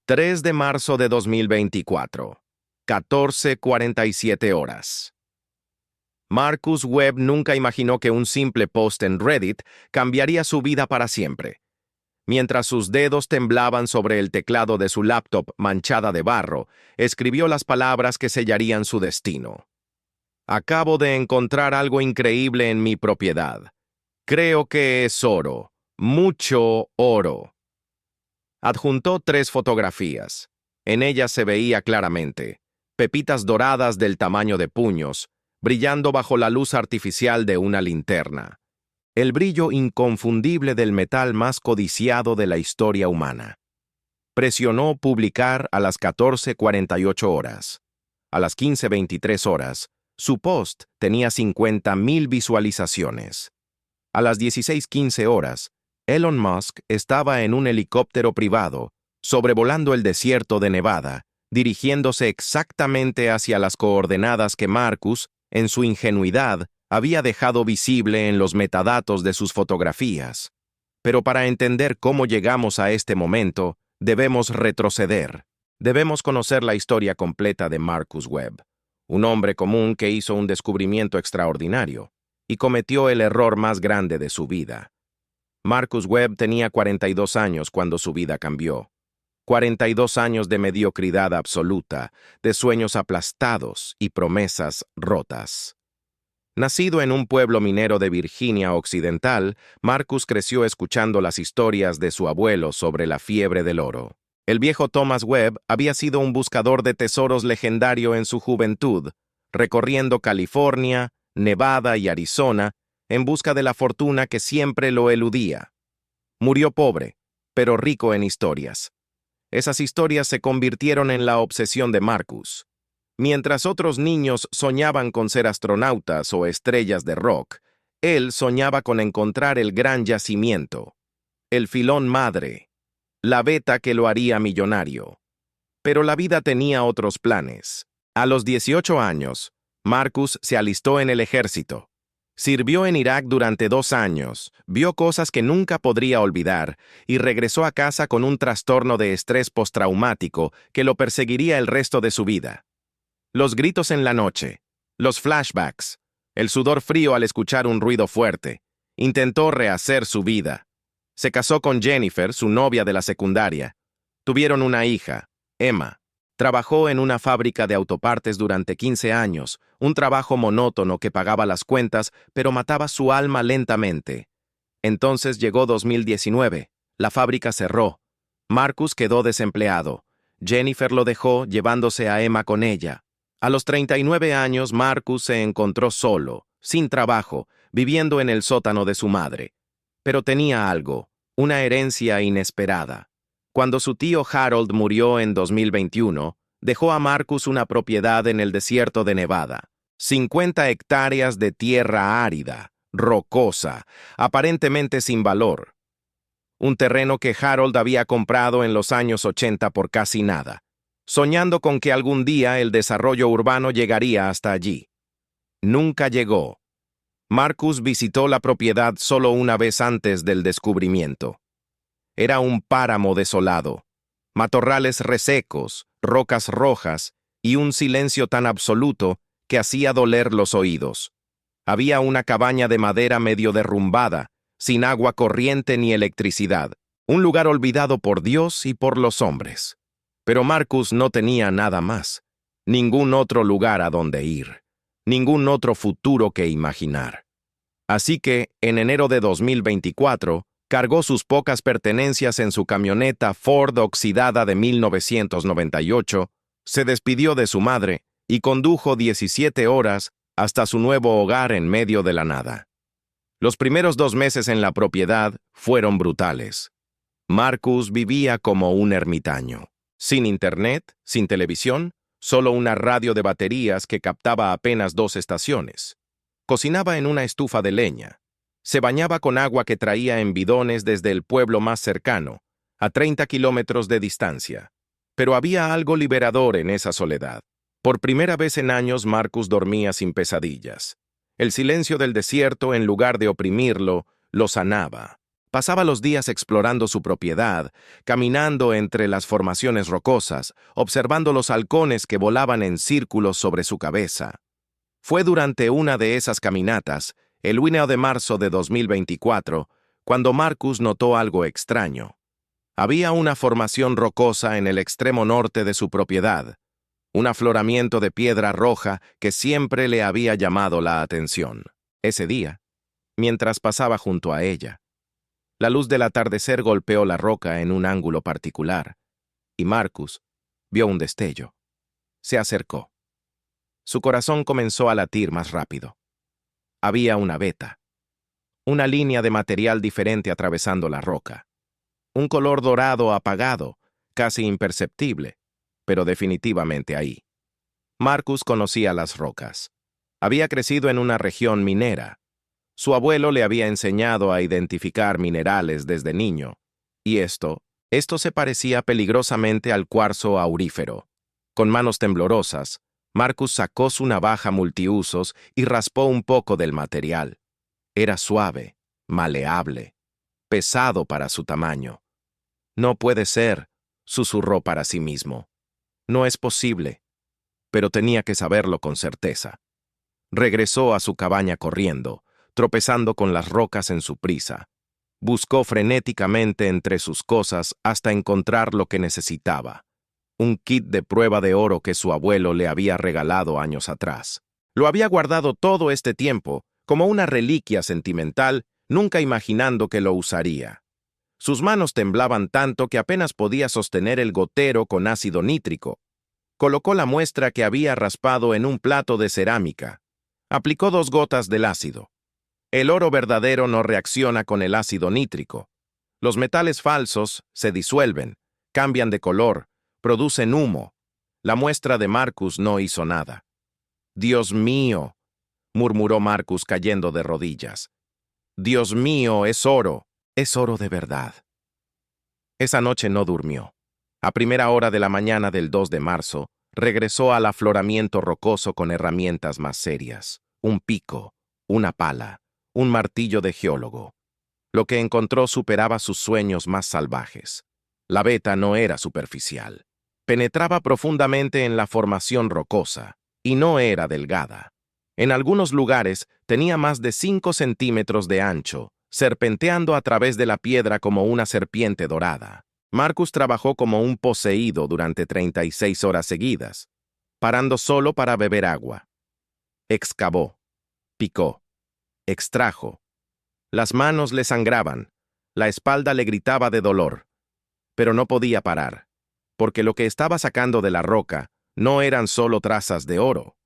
3 de marzo de 2024, 14:47 horas. Marcus Webb nunca imaginó que un simple post en Reddit cambiaría su vida para siempre. Mientras sus dedos temblaban sobre el teclado de su laptop manchada de barro, escribió las palabras que sellarían su destino. Acabo de encontrar algo increíble en mi propiedad. Creo que es oro, mucho oro. Adjuntó 3 fotografías. En ellas se veía claramente pepitas doradas del tamaño de puños, brillando bajo la luz artificial de una linterna. El brillo inconfundible del metal más codiciado de la historia humana. Presionó publicar a las 14:48 horas. A las 15:23 horas, su post tenía 50,000 visualizaciones. A las 16:15 horas, Elon Musk estaba en un helicóptero privado, sobrevolando el desierto de Nevada, dirigiéndose exactamente hacia las coordenadas que Marcus, en su ingenuidad, había dejado visible en los metadatos de sus fotografías. Pero para entender cómo llegamos a este momento, debemos retroceder. Debemos conocer la historia completa de Marcus Webb, un hombre común que hizo un descubrimiento extraordinario y cometió el error más grande de su vida. Marcus Webb tenía 42 años cuando su vida cambió. 42 años de mediocridad absoluta, de sueños aplastados y promesas rotas. Nacido en un pueblo minero de Virginia Occidental, Marcus creció escuchando las historias de su abuelo sobre la fiebre del oro. El viejo Thomas Webb había sido un buscador de tesoros legendario en su juventud, recorriendo California, Nevada y Arizona en busca de la fortuna que siempre lo eludía. Murió pobre, pero rico en historias. Esas historias se convirtieron en la obsesión de Marcus. Mientras otros niños soñaban con ser astronautas o estrellas de rock, él soñaba con encontrar el gran yacimiento, el filón madre, la beta que lo haría millonario. Pero la vida tenía otros planes. A los 18 años, Marcus se alistó en el ejército. Sirvió en Irak durante 2 años, vio cosas que nunca podría olvidar y regresó a casa con un trastorno de estrés postraumático que lo perseguiría el resto de su vida. Los gritos en la noche, los flashbacks, el sudor frío al escuchar un ruido fuerte. Intentó rehacer su vida. Se casó con Jennifer, su novia de la secundaria. Tuvieron una hija, Emma. Trabajó en una fábrica de autopartes durante 15 años, un trabajo monótono que pagaba las cuentas, pero mataba su alma lentamente. Entonces llegó 2019. La fábrica cerró. Marcus quedó desempleado. Jennifer lo dejó, llevándose a Emma con ella. A los 39 años, Marcus se encontró solo, sin trabajo, viviendo en el sótano de su madre. Pero tenía algo, una herencia inesperada. Cuando su tío Harold murió en 2021, dejó a Marcus una propiedad en el desierto de Nevada. 50 hectáreas de tierra árida, rocosa, aparentemente sin valor. Un terreno que Harold había comprado en los años 80 por casi nada, soñando con que algún día el desarrollo urbano llegaría hasta allí. Nunca llegó. Marcus visitó la propiedad solo una vez antes del descubrimiento. Era un páramo desolado, matorrales resecos, rocas rojas y un silencio tan absoluto que hacía doler los oídos. Había una cabaña de madera medio derrumbada, sin agua corriente ni electricidad, un lugar olvidado por Dios y por los hombres. Pero Marcus no tenía nada más, ningún otro lugar a donde ir, ningún otro futuro que imaginar. Así que, en enero de 2024, cargó sus pocas pertenencias en su camioneta Ford oxidada de 1998, se despidió de su madre y condujo 17 horas hasta su nuevo hogar en medio de la nada. Los primeros 2 meses en la propiedad fueron brutales. Marcus vivía como un ermitaño. Sin internet, sin televisión, solo una radio de baterías que captaba apenas 2 estaciones. Cocinaba en una estufa de leña. Se bañaba con agua que traía en bidones desde el pueblo más cercano, a 30 kilómetros de distancia. Pero había algo liberador en esa soledad. Por primera vez en años, Marcus dormía sin pesadillas. El silencio del desierto, en lugar de oprimirlo, lo sanaba. Pasaba los días explorando su propiedad, caminando entre las formaciones rocosas, observando los halcones que volaban en círculos sobre su cabeza. Fue durante una de esas caminatas, el 1 de marzo de 2024, cuando Marcus notó algo extraño. Había una formación rocosa en el extremo norte de su propiedad, un afloramiento de piedra roja que siempre le había llamado la atención. Ese día, mientras pasaba junto a ella, la luz del atardecer golpeó la roca en un ángulo particular, y Marcus vio un destello. Se acercó. Su corazón comenzó a latir más rápido. Había una veta, una línea de material diferente atravesando la roca. Un color dorado apagado, casi imperceptible, pero definitivamente ahí. Marcus conocía las rocas. Había crecido en una región minera. Su abuelo le había enseñado a identificar minerales desde niño, y esto se parecía peligrosamente al cuarzo aurífero. Con manos temblorosas, Marcus sacó su navaja multiusos y raspó un poco del material. Era suave, maleable, pesado para su tamaño. No puede ser, susurró para sí mismo. No es posible, pero tenía que saberlo con certeza. Regresó a su cabaña corriendo, tropezando con las rocas en su prisa. Buscó frenéticamente entre sus cosas hasta encontrar lo que necesitaba. Un kit de prueba de oro que su abuelo le había regalado años atrás. Lo había guardado todo este tiempo, como una reliquia sentimental, nunca imaginando que lo usaría. Sus manos temblaban tanto que apenas podía sostener el gotero con ácido nítrico. Colocó la muestra que había raspado en un plato de cerámica. Aplicó 2 gotas del ácido. El oro verdadero no reacciona con el ácido nítrico. Los metales falsos se disuelven, cambian de color, producen humo. La muestra de Marcus no hizo nada. «Dios mío», murmuró Marcus cayendo de rodillas. «Dios mío, es oro de verdad». Esa noche no durmió. A primera hora de la mañana del 2 de marzo, regresó al afloramiento rocoso con herramientas más serias, un pico, una pala, un martillo de geólogo. Lo que encontró superaba sus sueños más salvajes. La veta no era superficial. Penetraba profundamente en la formación rocosa, y no era delgada. En algunos lugares tenía más de 5 centímetros de ancho, serpenteando a través de la piedra como una serpiente dorada. Marcus trabajó como un poseído durante 36 horas seguidas, parando solo para beber agua. Excavó, picó, extrajo. Las manos le sangraban, la espalda le gritaba de dolor, pero no podía parar, porque lo que estaba sacando de la roca no eran solo trazas de oro,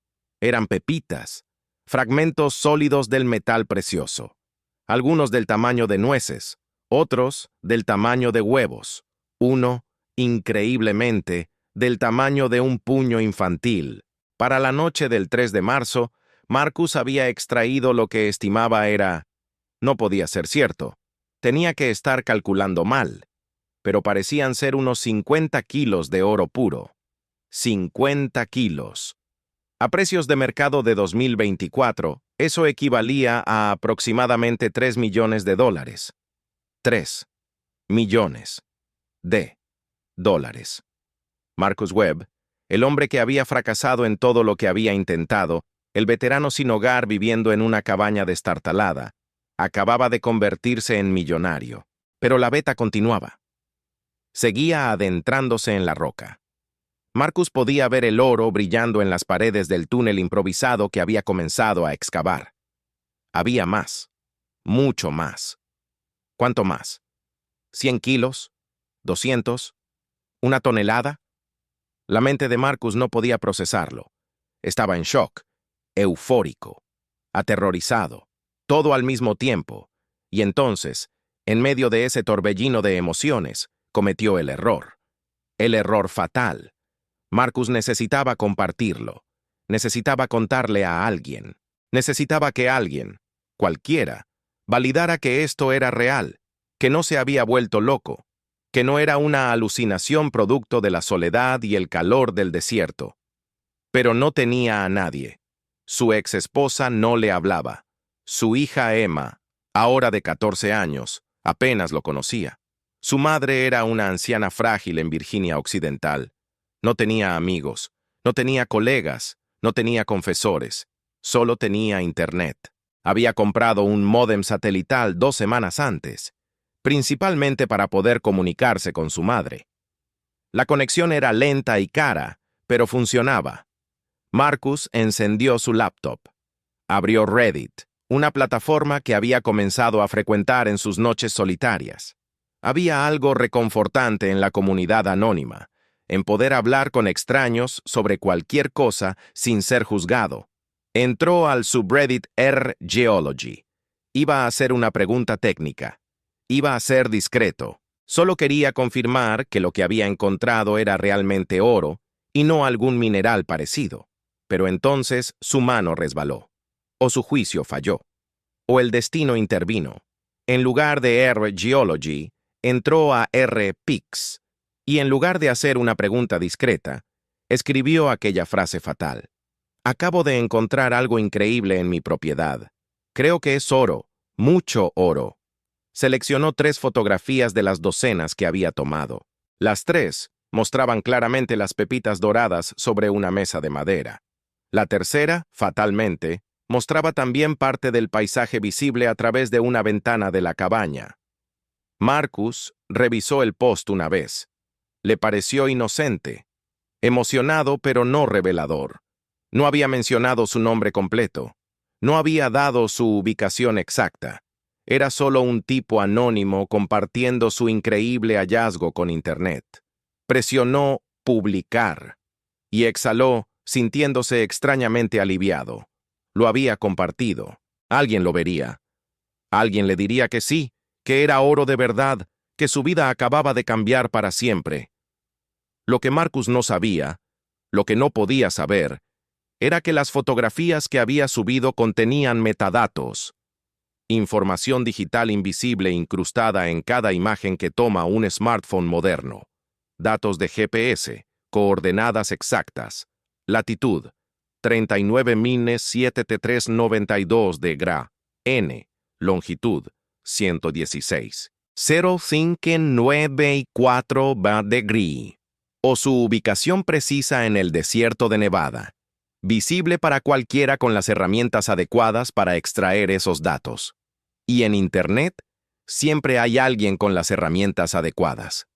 eran pepitas, fragmentos sólidos del metal precioso, algunos del tamaño de nueces, otros del tamaño de huevos, uno, increíblemente, del tamaño de un puño infantil. Para la noche del 3 de marzo, Marcus había extraído lo que estimaba era... No podía ser cierto. Tenía que estar calculando mal. Pero parecían ser unos 50 kilos de oro puro. 50 kilos. A precios de mercado de 2024, eso equivalía a aproximadamente $3 millones. 3 millones de dólares. Marcus Webb, el hombre que había fracasado en todo lo que había intentado, el veterano sin hogar viviendo en una cabaña destartalada, acababa de convertirse en millonario. Pero la veta continuaba. Seguía adentrándose en la roca. Marcus podía ver el oro brillando en las paredes del túnel improvisado que había comenzado a excavar. Había más. Mucho más. ¿Cuánto más? ¿100 kilos? ¿200? ¿1 tonelada? La mente de Marcus no podía procesarlo. Estaba en shock, eufórico, aterrorizado, todo al mismo tiempo. Y entonces, en medio de ese torbellino de emociones, cometió el error. El error fatal. Marcus necesitaba compartirlo. Necesitaba contarle a alguien. Necesitaba que alguien, cualquiera, validara que esto era real, que no se había vuelto loco, que no era una alucinación producto de la soledad y el calor del desierto. Pero no tenía a nadie. Su ex esposa no le hablaba. Su hija Emma, ahora de 14 años, Apenas lo conocía. Su madre era una anciana frágil en Virginia Occidental. No tenía amigos, no tenía colegas, no tenía confesores, solo tenía Internet. Había comprado un módem satelital 2 semanas antes, principalmente para poder comunicarse con su madre. La conexión era lenta y cara, pero funcionaba. Marcus encendió su laptop. Abrió Reddit, una plataforma que había comenzado a frecuentar en sus noches solitarias. Había algo reconfortante en la comunidad anónima, en poder hablar con extraños sobre cualquier cosa sin ser juzgado. Entró al subreddit R-Geology. Iba a hacer una pregunta técnica. Iba a ser discreto. Solo quería confirmar que lo que había encontrado era realmente oro y no algún mineral parecido. Pero entonces su mano resbaló. O su juicio falló. O el destino intervino. En lugar de R-Geology, entró a R-Pix. Y en lugar de hacer una pregunta discreta, escribió aquella frase fatal. Acabo de encontrar algo increíble en mi propiedad. Creo que es oro, mucho oro. Seleccionó 3 fotografías de las docenas que había tomado. Las 3 mostraban claramente las pepitas doradas sobre una mesa de madera. La tercera, fatalmente, mostraba también parte del paisaje visible a través de una ventana de la cabaña. Marcus revisó el post una vez. Le pareció inocente, emocionado pero no revelador. No había mencionado su nombre completo. No había dado su ubicación exacta. Era solo un tipo anónimo compartiendo su increíble hallazgo con Internet. Presionó publicar y exhaló, sintiéndose extrañamente aliviado. Lo había compartido. Alguien lo vería. Alguien le diría que sí, que era oro de verdad, que su vida acababa de cambiar para siempre. Lo que Marcus no sabía, lo que no podía saber, era que las fotografías que había subido contenían metadatos, información digital invisible incrustada en cada imagen que toma un smartphone moderno, datos de GPS, coordenadas exactas, latitud, 39.73392 de Gra, N, longitud, 116, 0,594 de Gri, o su ubicación precisa en el desierto de Nevada, visible para cualquiera con las herramientas adecuadas para extraer esos datos. Y en Internet, siempre hay alguien con las herramientas adecuadas.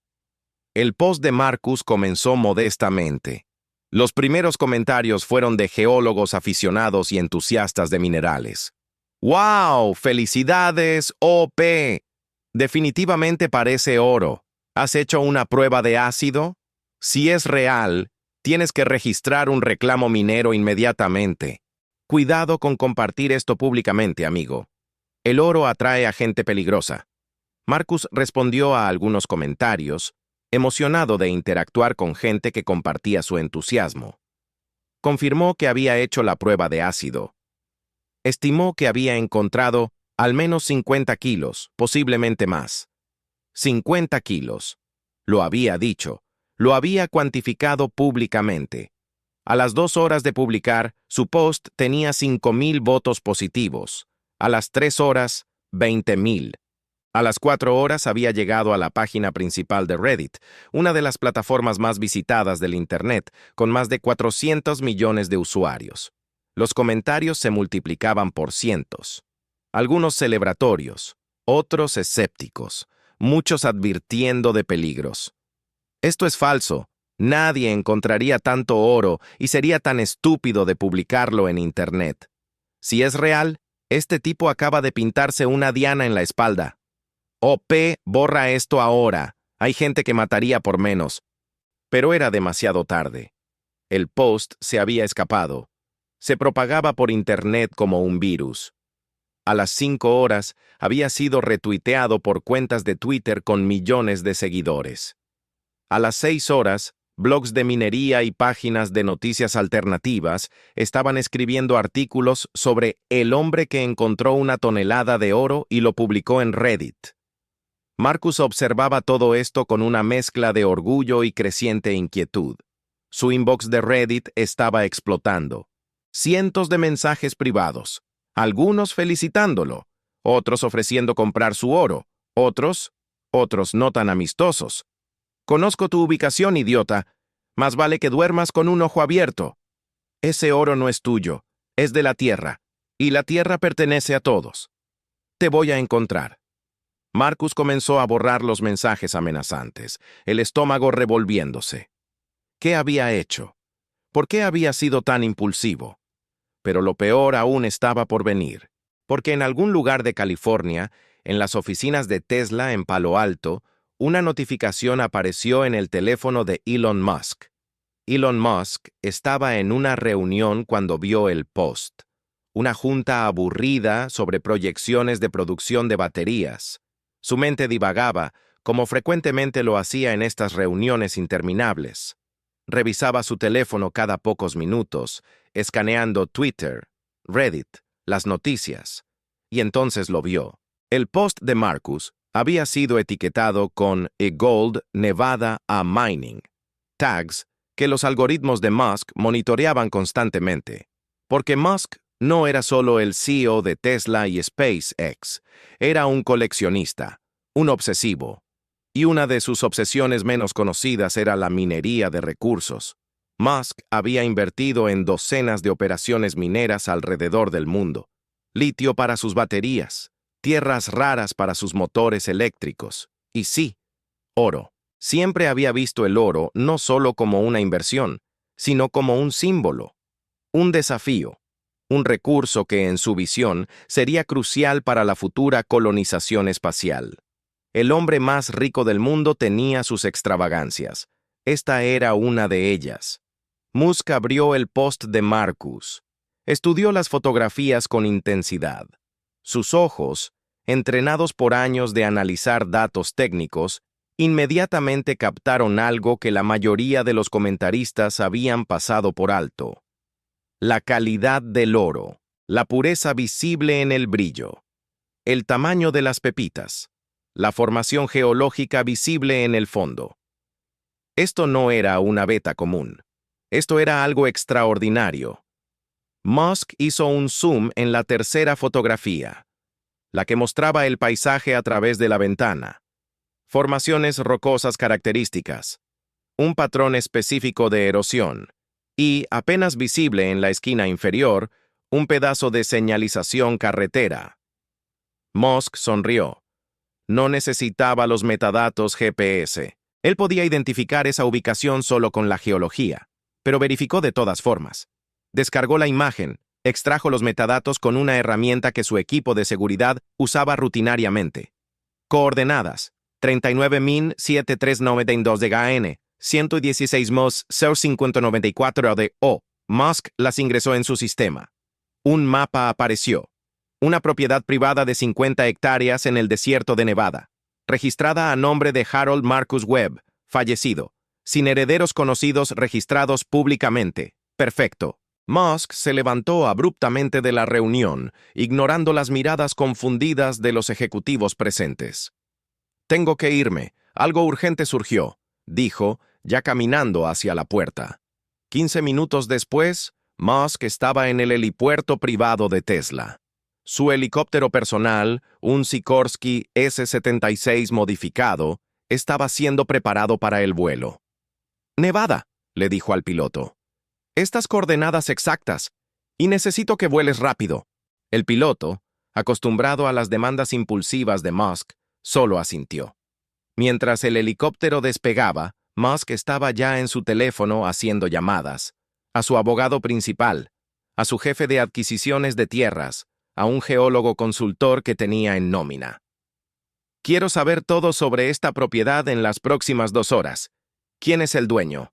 El post de Marcus comenzó modestamente. Los primeros comentarios fueron de geólogos aficionados y entusiastas de minerales. ¡Wow! ¡Felicidades, OP! Definitivamente parece oro. ¿Has hecho una prueba de ácido? Si es real, tienes que registrar un reclamo minero inmediatamente. Cuidado con compartir esto públicamente, amigo. El oro atrae a gente peligrosa. Marcus respondió a algunos comentarios, emocionado de interactuar con gente que compartía su entusiasmo. Confirmó que había hecho la prueba de ácido. Estimó que había encontrado al menos 50 kilos, posiblemente más. 50 kilos. Lo había dicho. Lo había cuantificado públicamente. A las 2 horas de publicar, su post tenía 5,000 votos positivos. A las 3 horas, 20,000. A las 4 horas había llegado a la página principal de Reddit, una de las plataformas más visitadas del Internet, con más de 400 millones de usuarios. Los comentarios se multiplicaban por cientos. Algunos celebratorios, otros escépticos, muchos advirtiendo de peligros. Esto es falso. Nadie encontraría tanto oro y sería tan estúpido de publicarlo en Internet. Si es real, este tipo acaba de pintarse una diana en la espalda. OP, borra esto ahora. Hay gente que mataría por menos. Pero era demasiado tarde. El post se había escapado. Se propagaba por Internet como un virus. A las 5 horas había sido retuiteado por cuentas de Twitter con millones de seguidores. A las 6 horas, blogs de minería y páginas de noticias alternativas estaban escribiendo artículos sobre el hombre que encontró una tonelada de oro y lo publicó en Reddit. Marcus observaba todo esto con una mezcla de orgullo y creciente inquietud. Su inbox de Reddit estaba explotando. Cientos de mensajes privados, algunos felicitándolo, otros ofreciendo comprar su oro, Otros no tan amistosos. Conozco tu ubicación, idiota. Más vale que duermas con un ojo abierto. Ese oro no es tuyo, es de la tierra, y la tierra pertenece a todos. Te voy a encontrar. Marcus comenzó a borrar los mensajes amenazantes, el estómago revolviéndose. ¿Qué había hecho? ¿Por qué había sido tan impulsivo? Pero lo peor aún estaba por venir, porque en algún lugar de California, en las oficinas de Tesla en Palo Alto, una notificación apareció en el teléfono de Elon Musk. Elon Musk estaba en una reunión cuando vio el post, una junta aburrida sobre proyecciones de producción de baterías. Su mente divagaba, como frecuentemente lo hacía en estas reuniones interminables. Revisaba su teléfono cada pocos minutos, escaneando Twitter, Reddit, las noticias. Y entonces lo vio. El post de Marcus había sido etiquetado con "A Gold Nevada a Mining", tags que los algoritmos de Musk monitoreaban constantemente. Porque Musk no era solo el CEO de Tesla y SpaceX, era un coleccionista, un obsesivo. Y una de sus obsesiones menos conocidas era la minería de recursos. Musk había invertido en docenas de operaciones mineras alrededor del mundo. Litio para sus baterías, tierras raras para sus motores eléctricos. Y sí, oro. Siempre había visto el oro no solo como una inversión, sino como un símbolo, un desafío, un recurso que en su visión sería crucial para la futura colonización espacial. El hombre más rico del mundo tenía sus extravagancias. Esta era una de ellas. Musk abrió el post de Marcus. Estudió las fotografías con intensidad. Sus ojos, entrenados por años de analizar datos técnicos, inmediatamente captaron algo que la mayoría de los comentaristas habían pasado por alto. La calidad del oro, la pureza visible en el brillo, el tamaño de las pepitas, la formación geológica visible en el fondo. Esto no era una beta común. Esto era algo extraordinario. Musk hizo un zoom en la tercera fotografía, la que mostraba el paisaje a través de la ventana. Formaciones rocosas características, un patrón específico de erosión, y, apenas visible en la esquina inferior, un pedazo de señalización carretera. Musk sonrió. No necesitaba los metadatos GPS. Él podía identificar esa ubicación solo con la geología, pero verificó de todas formas. Descargó la imagen, extrajo los metadatos con una herramienta que su equipo de seguridad usaba rutinariamente. Coordenadas: 39.7392 de GAN, 116 MOS 0594 de O. Musk las ingresó en su sistema. Un mapa apareció. Una propiedad privada de 50 hectáreas en el desierto de Nevada, registrada a nombre de Harold Marcus Webb, fallecido, sin herederos conocidos registrados públicamente. Perfecto. Musk se levantó abruptamente de la reunión, ignorando las miradas confundidas de los ejecutivos presentes. «Tengo que irme. Algo urgente surgió», dijo, ya caminando hacia la puerta. 15 minutos después, Musk estaba en el helipuerto privado de Tesla. Su helicóptero personal, un Sikorsky S-76 modificado, estaba siendo preparado para el vuelo. «Nevada», le dijo al piloto. «Estas coordenadas exactas, y necesito que vueles rápido». El piloto, acostumbrado a las demandas impulsivas de Musk, solo asintió. Mientras el helicóptero despegaba, Musk estaba ya en su teléfono haciendo llamadas, a su abogado principal, a su jefe de adquisiciones de tierras, a un geólogo consultor que tenía en nómina. «Quiero saber todo sobre esta propiedad en las próximas 2 horas. ¿Quién es el dueño?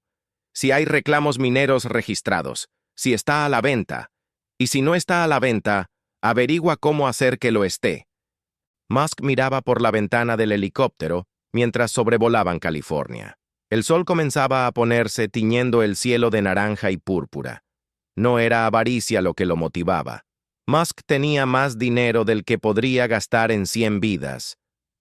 Si hay reclamos mineros registrados, si está a la venta, y si no está a la venta, averigua cómo hacer que lo esté». Musk miraba por la ventana del helicóptero mientras sobrevolaban California. El sol comenzaba a ponerse tiñendo el cielo de naranja y púrpura. No era avaricia lo que lo motivaba. Musk tenía más dinero del que podría gastar en 100 vidas.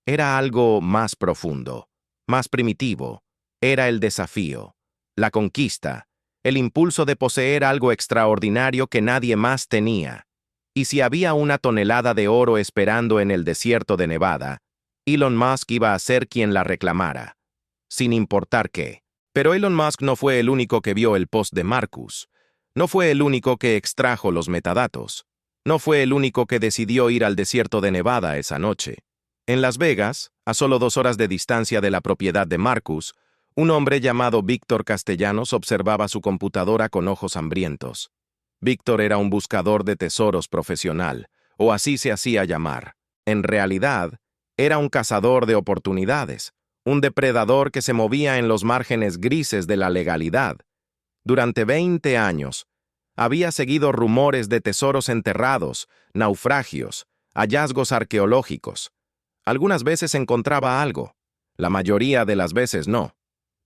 Era algo más profundo, más primitivo. Era el desafío, la conquista, el impulso de poseer algo extraordinario que nadie más tenía. Y si había una tonelada de oro esperando en el desierto de Nevada, Elon Musk iba a ser quien la reclamara, sin importar qué. Pero Elon Musk no fue el único que vio el post de Marcus. No fue el único que extrajo los metadatos. No fue el único que decidió ir al desierto de Nevada esa noche. En Las Vegas, a solo 2 horas de distancia de la propiedad de Marcus, un hombre llamado Víctor Castellanos observaba su computadora con ojos hambrientos. Víctor era un buscador de tesoros profesional, o así se hacía llamar. En realidad, era un cazador de oportunidades, un depredador que se movía en los márgenes grises de la legalidad. Durante 20 años, había seguido rumores de tesoros enterrados, naufragios, hallazgos arqueológicos. Algunas veces encontraba algo, la mayoría de las veces no.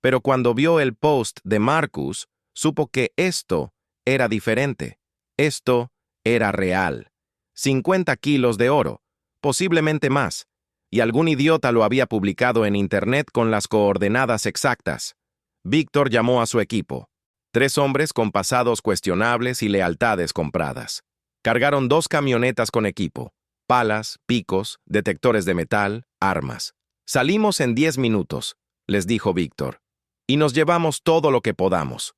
Pero cuando vio el post de Marcus, supo que esto era diferente. Esto era real. 50 kilos de oro, posiblemente más, y algún idiota lo había publicado en Internet con las coordenadas exactas. Víctor llamó a su equipo. 3 hombres con pasados cuestionables y lealtades compradas. Cargaron 2 camionetas con equipo, palas, picos, detectores de metal, armas. Salimos en 10 minutos, les dijo Víctor, y nos llevamos todo lo que podamos.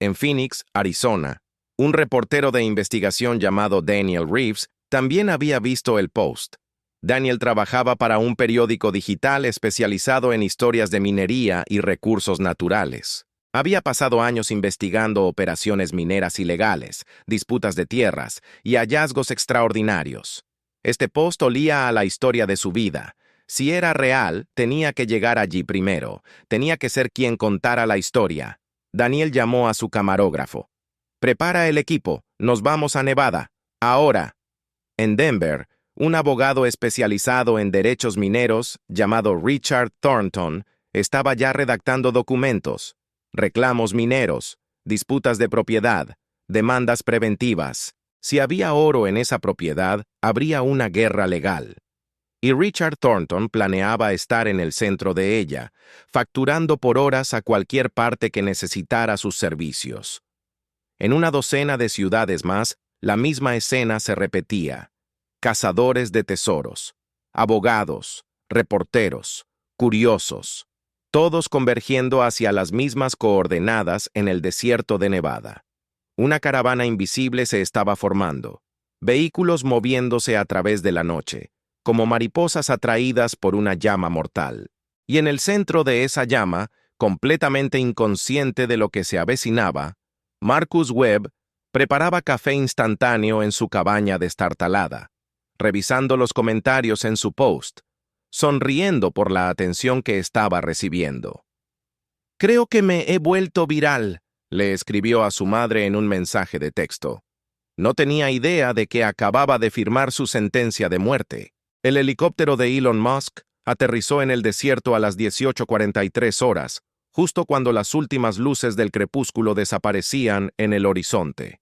En Phoenix, Arizona, un reportero de investigación llamado Daniel Reeves también había visto el post. Daniel trabajaba para un periódico digital especializado en historias de minería y recursos naturales. Había pasado años investigando operaciones mineras ilegales, disputas de tierras y hallazgos extraordinarios. Este post olía a la historia de su vida. Si era real, tenía que llegar allí primero. Tenía que ser quien contara la historia. Daniel llamó a su camarógrafo. «Prepara el equipo. Nos vamos a Nevada. Ahora». En Denver, un abogado especializado en derechos mineros, llamado Richard Thornton, estaba ya redactando documentos. Reclamos mineros, disputas de propiedad, demandas preventivas. Si había oro en esa propiedad, habría una guerra legal. Y Richard Thornton planeaba estar en el centro de ella, facturando por horas a cualquier parte que necesitara sus servicios. En una docena de ciudades más, la misma escena se repetía. Cazadores de tesoros, abogados, reporteros, curiosos, todos convergiendo hacia las mismas coordenadas en el desierto de Nevada. Una caravana invisible se estaba formando, vehículos moviéndose a través de la noche, como mariposas atraídas por una llama mortal. Y en el centro de esa llama, completamente inconsciente de lo que se avecinaba, Marcus Webb preparaba café instantáneo en su cabaña destartalada, revisando los comentarios en su post, sonriendo por la atención que estaba recibiendo. «Creo que me he vuelto viral», le escribió a su madre en un mensaje de texto. No tenía idea de que acababa de firmar su sentencia de muerte. El helicóptero de Elon Musk aterrizó en el desierto a las 18:43 horas, justo cuando las últimas luces del crepúsculo desaparecían en el horizonte.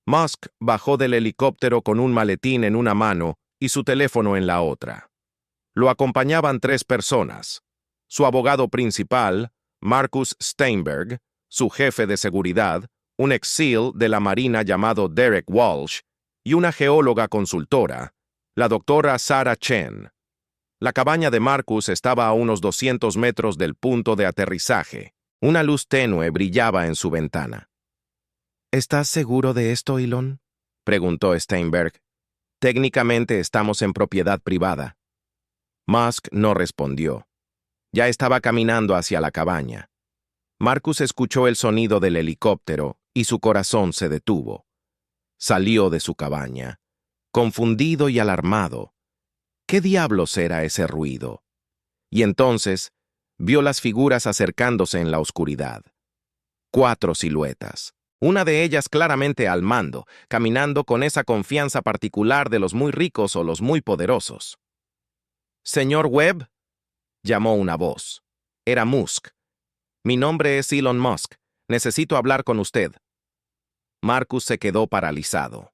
Musk bajó del helicóptero con un maletín en una mano y su teléfono en la otra. Lo acompañaban 3 personas: su abogado principal, Marcus Steinberg, su jefe de seguridad, un ex-SEAL de la Marina llamado Derek Walsh, y una geóloga consultora, la doctora Sarah Chen. La cabaña de Marcus estaba a unos 200 metros del punto de aterrizaje. Una luz tenue brillaba en su ventana. «¿Estás seguro de esto, Elon?», preguntó Steinberg. «Técnicamente estamos en propiedad privada». Musk no respondió. Ya estaba caminando hacia la cabaña. Marcus escuchó el sonido del helicóptero y su corazón se detuvo. Salió de su cabaña, confundido y alarmado. ¿Qué diablos era ese ruido? Y entonces vio las figuras acercándose en la oscuridad. 4 siluetas. Una de ellas claramente al mando, caminando con esa confianza particular de los muy ricos o los muy poderosos. «Señor Webb», llamó una voz. Era Musk. «Mi nombre es Elon Musk. Necesito hablar con usted». Marcus se quedó paralizado.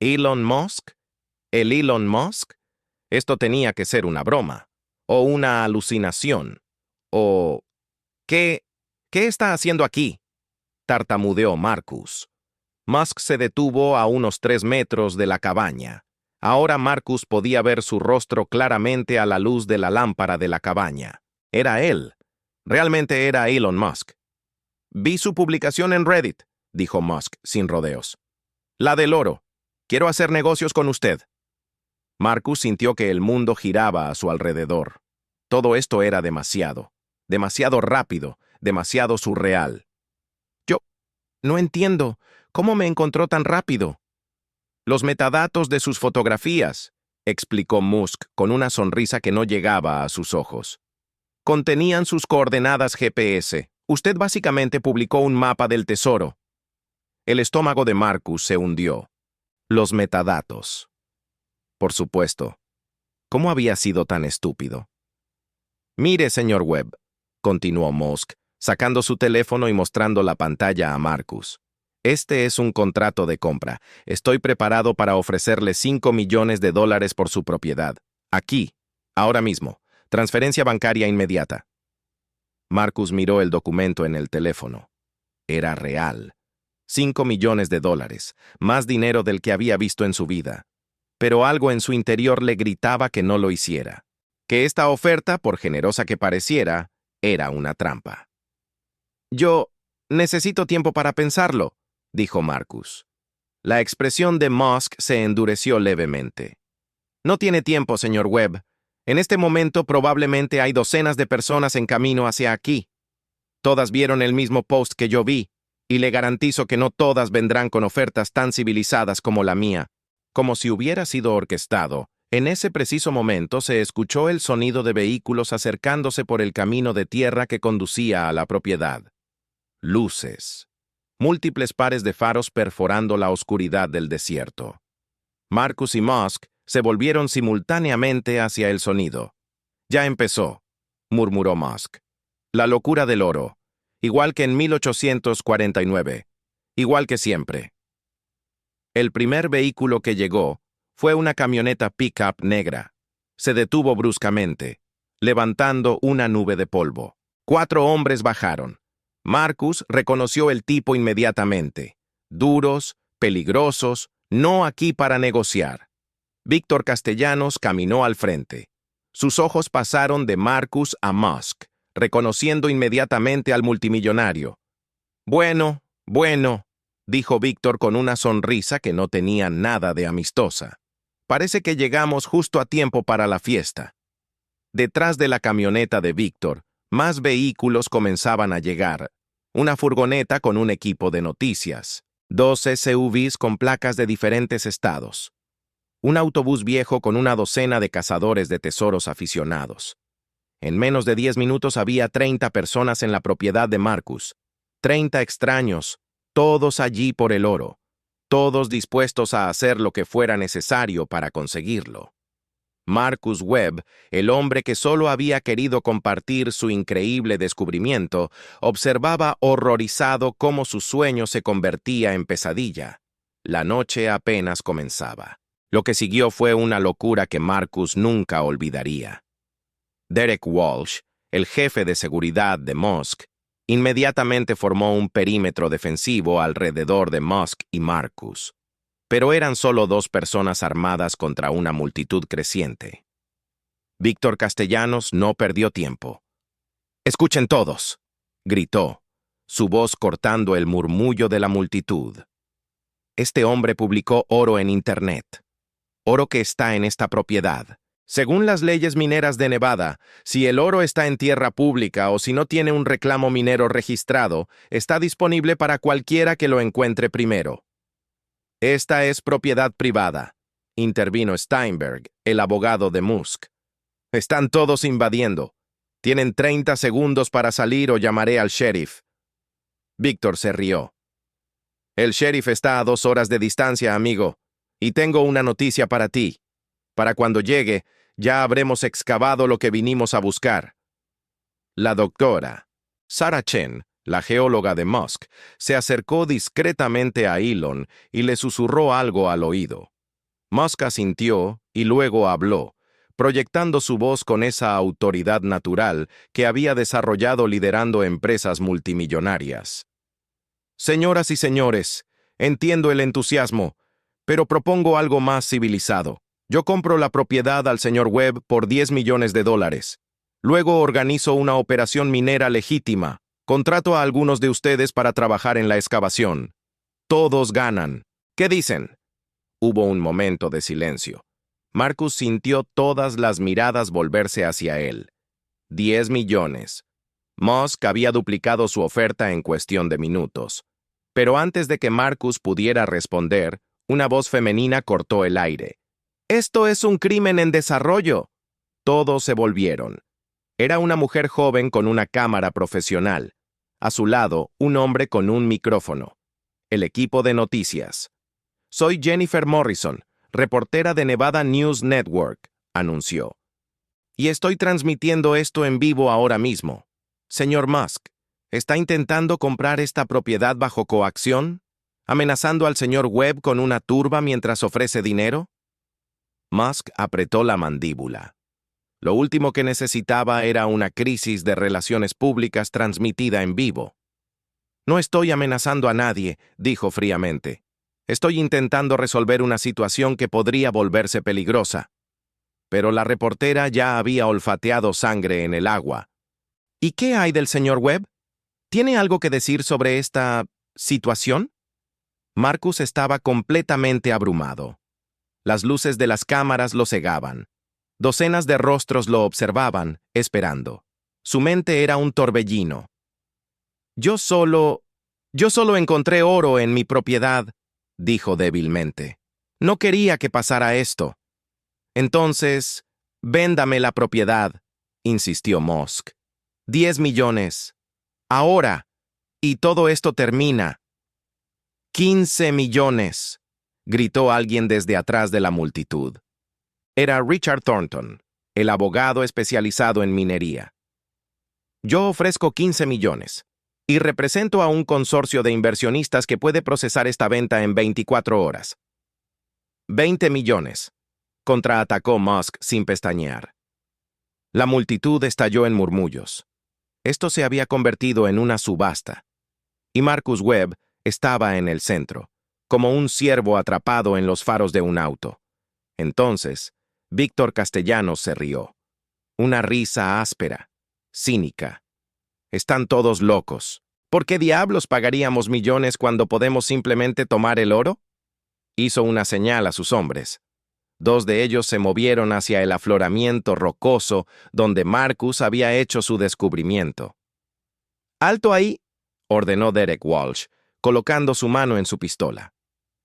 ¿Elon Musk? ¿El Elon Musk? Esto tenía que ser una broma, o una alucinación, o... ¿Qué está haciendo aquí?, tartamudeó Marcus. Musk se detuvo a unos 3 metros de la cabaña. Ahora Marcus podía ver su rostro claramente a la luz de la lámpara de la cabaña. Era él. Realmente era Elon Musk. Vi su publicación en Reddit, dijo Musk sin rodeos. La del oro. Quiero hacer negocios con usted. Marcus sintió que el mundo giraba a su alrededor. Todo esto era demasiado rápido, demasiado surreal. Yo no entiendo. ¿Cómo me encontró tan rápido? Los metadatos de sus fotografías, explicó Musk con una sonrisa que no llegaba a sus ojos. Contenían sus coordenadas GPS. Usted básicamente publicó un mapa del tesoro. El estómago de Marcus se hundió. Los metadatos. Por supuesto. ¿Cómo había sido tan estúpido? Mire, señor Webb, continuó Musk, sacando su teléfono y mostrando la pantalla a Marcus. Este es un contrato de compra. Estoy preparado para ofrecerle $5 millones por su propiedad. Aquí, ahora mismo. Transferencia bancaria inmediata. Marcus miró el documento en el teléfono. Era real. $5 millones, más dinero del que había visto en su vida. Pero algo en su interior le gritaba que no lo hiciera. Que esta oferta, por generosa que pareciera, era una trampa. Yo necesito tiempo para pensarlo, dijo Marcus. La expresión de Musk se endureció levemente. No tiene tiempo, señor Webb. En este momento probablemente hay docenas de personas en camino hacia aquí. Todas vieron el mismo post que yo vi, y le garantizo que no todas vendrán con ofertas tan civilizadas como la mía. Como si hubiera sido orquestado, en ese preciso momento se escuchó el sonido de vehículos acercándose por el camino de tierra que conducía a la propiedad. Luces. Múltiples pares de faros perforando la oscuridad del desierto. Marcus y Musk se volvieron simultáneamente hacia el sonido. Ya empezó, murmuró Musk. La locura del oro, igual que en 1849, igual que siempre. El primer vehículo que llegó fue una camioneta pick-up negra. Se detuvo bruscamente, levantando una nube de polvo. 4 hombres bajaron. Marcus reconoció el tipo inmediatamente. Duros, peligrosos, no aquí para negociar. Víctor Castellanos caminó al frente. Sus ojos pasaron de Marcus a Musk, reconociendo inmediatamente al multimillonario. Bueno, dijo Víctor con una sonrisa que no tenía nada de amistosa. Parece que llegamos justo a tiempo para la fiesta. Detrás de la camioneta de Víctor, más vehículos comenzaban a llegar. Una furgoneta con un equipo de noticias. 2 SUVs con placas de diferentes estados. Un autobús viejo con una docena de cazadores de tesoros aficionados. En menos de 10 minutos había 30 personas en la propiedad de Marcus. 30 extraños, todos allí por el oro. Todos dispuestos a hacer lo que fuera necesario para conseguirlo. Marcus Webb, el hombre que solo había querido compartir su increíble descubrimiento, observaba horrorizado cómo su sueño se convertía en pesadilla. La noche apenas comenzaba. Lo que siguió fue una locura que Marcus nunca olvidaría. Derek Walsh, el jefe de seguridad de Musk, inmediatamente formó un perímetro defensivo alrededor de Musk y Marcus. Pero eran solo 2 personas armadas contra una multitud creciente. Víctor Castellanos no perdió tiempo. «Escuchen todos», gritó, su voz cortando el murmullo de la multitud. Este hombre publicó oro en Internet. Oro que está en esta propiedad. Según las leyes mineras de Nevada, si el oro está en tierra pública o si no tiene un reclamo minero registrado, está disponible para cualquiera que lo encuentre primero. Esta es propiedad privada, intervino Steinberg, el abogado de Musk. Están todos invadiendo. Tienen 30 segundos para salir o llamaré al sheriff. Víctor se rió. El sheriff está a 2 horas de distancia, amigo, y tengo una noticia para ti. Para cuando llegue, ya habremos excavado lo que vinimos a buscar. La doctora Sarah Chen, la geóloga de Musk, se acercó discretamente a Elon y le susurró algo al oído. Musk asintió y luego habló, proyectando su voz con esa autoridad natural que había desarrollado liderando empresas multimillonarias. Señoras y señores, entiendo el entusiasmo, pero propongo algo más civilizado. Yo compro la propiedad al señor Webb por $10 millones. Luego organizo una operación minera legítima. Contrato a algunos de ustedes para trabajar en la excavación. Todos ganan. ¿Qué dicen? Hubo un momento de silencio. Marcus sintió todas las miradas volverse hacia él. 10 millones. Musk había duplicado su oferta en cuestión de minutos. Pero antes de que Marcus pudiera responder, una voz femenina cortó el aire. «Esto es un crimen en desarrollo». Todos se volvieron. Era una mujer joven con una cámara profesional. A su lado, un hombre con un micrófono. El equipo de noticias. «Soy Jennifer Morrison, reportera de Nevada News Network», anunció. «Y estoy transmitiendo esto en vivo ahora mismo. Señor Musk, ¿está intentando comprar esta propiedad bajo coacción? ¿Amenazando al señor Webb con una turba mientras ofrece dinero?» Musk apretó la mandíbula. Lo último que necesitaba era una crisis de relaciones públicas transmitida en vivo. «No estoy amenazando a nadie», dijo fríamente. «Estoy intentando resolver una situación que podría volverse peligrosa». Pero la reportera ya había olfateado sangre en el agua. «¿Y qué hay del señor Webb? ¿Tiene algo que decir sobre esta situación?» Marcus estaba completamente abrumado. Las luces de las cámaras lo cegaban. Docenas de rostros lo observaban, esperando. Su mente era un torbellino. Yo solo encontré oro en mi propiedad», dijo débilmente. «No quería que pasara esto». «Entonces, véndame la propiedad», insistió Musk. 10 millones. Ahora. Y todo esto termina. 15 millones, gritó alguien desde atrás de la multitud. Era Richard Thornton, el abogado especializado en minería. «Yo ofrezco 15 millones y represento a un consorcio de inversionistas que puede procesar esta venta en 24 horas. 20 millones, contraatacó Musk sin pestañear. La multitud estalló en murmullos. Esto se había convertido en una subasta. Y Marcus Webb estaba en el centro, como un ciervo atrapado en los faros de un auto. Entonces, Víctor Castellanos se rió. Una risa áspera, cínica. «Están todos locos. ¿Por qué diablos pagaríamos millones cuando podemos simplemente tomar el oro?» Hizo una señal a sus hombres. 2 de ellos se movieron hacia el afloramiento rocoso donde Marcus había hecho su descubrimiento. «¡Alto ahí!», ordenó Derek Walsh, colocando su mano en su pistola.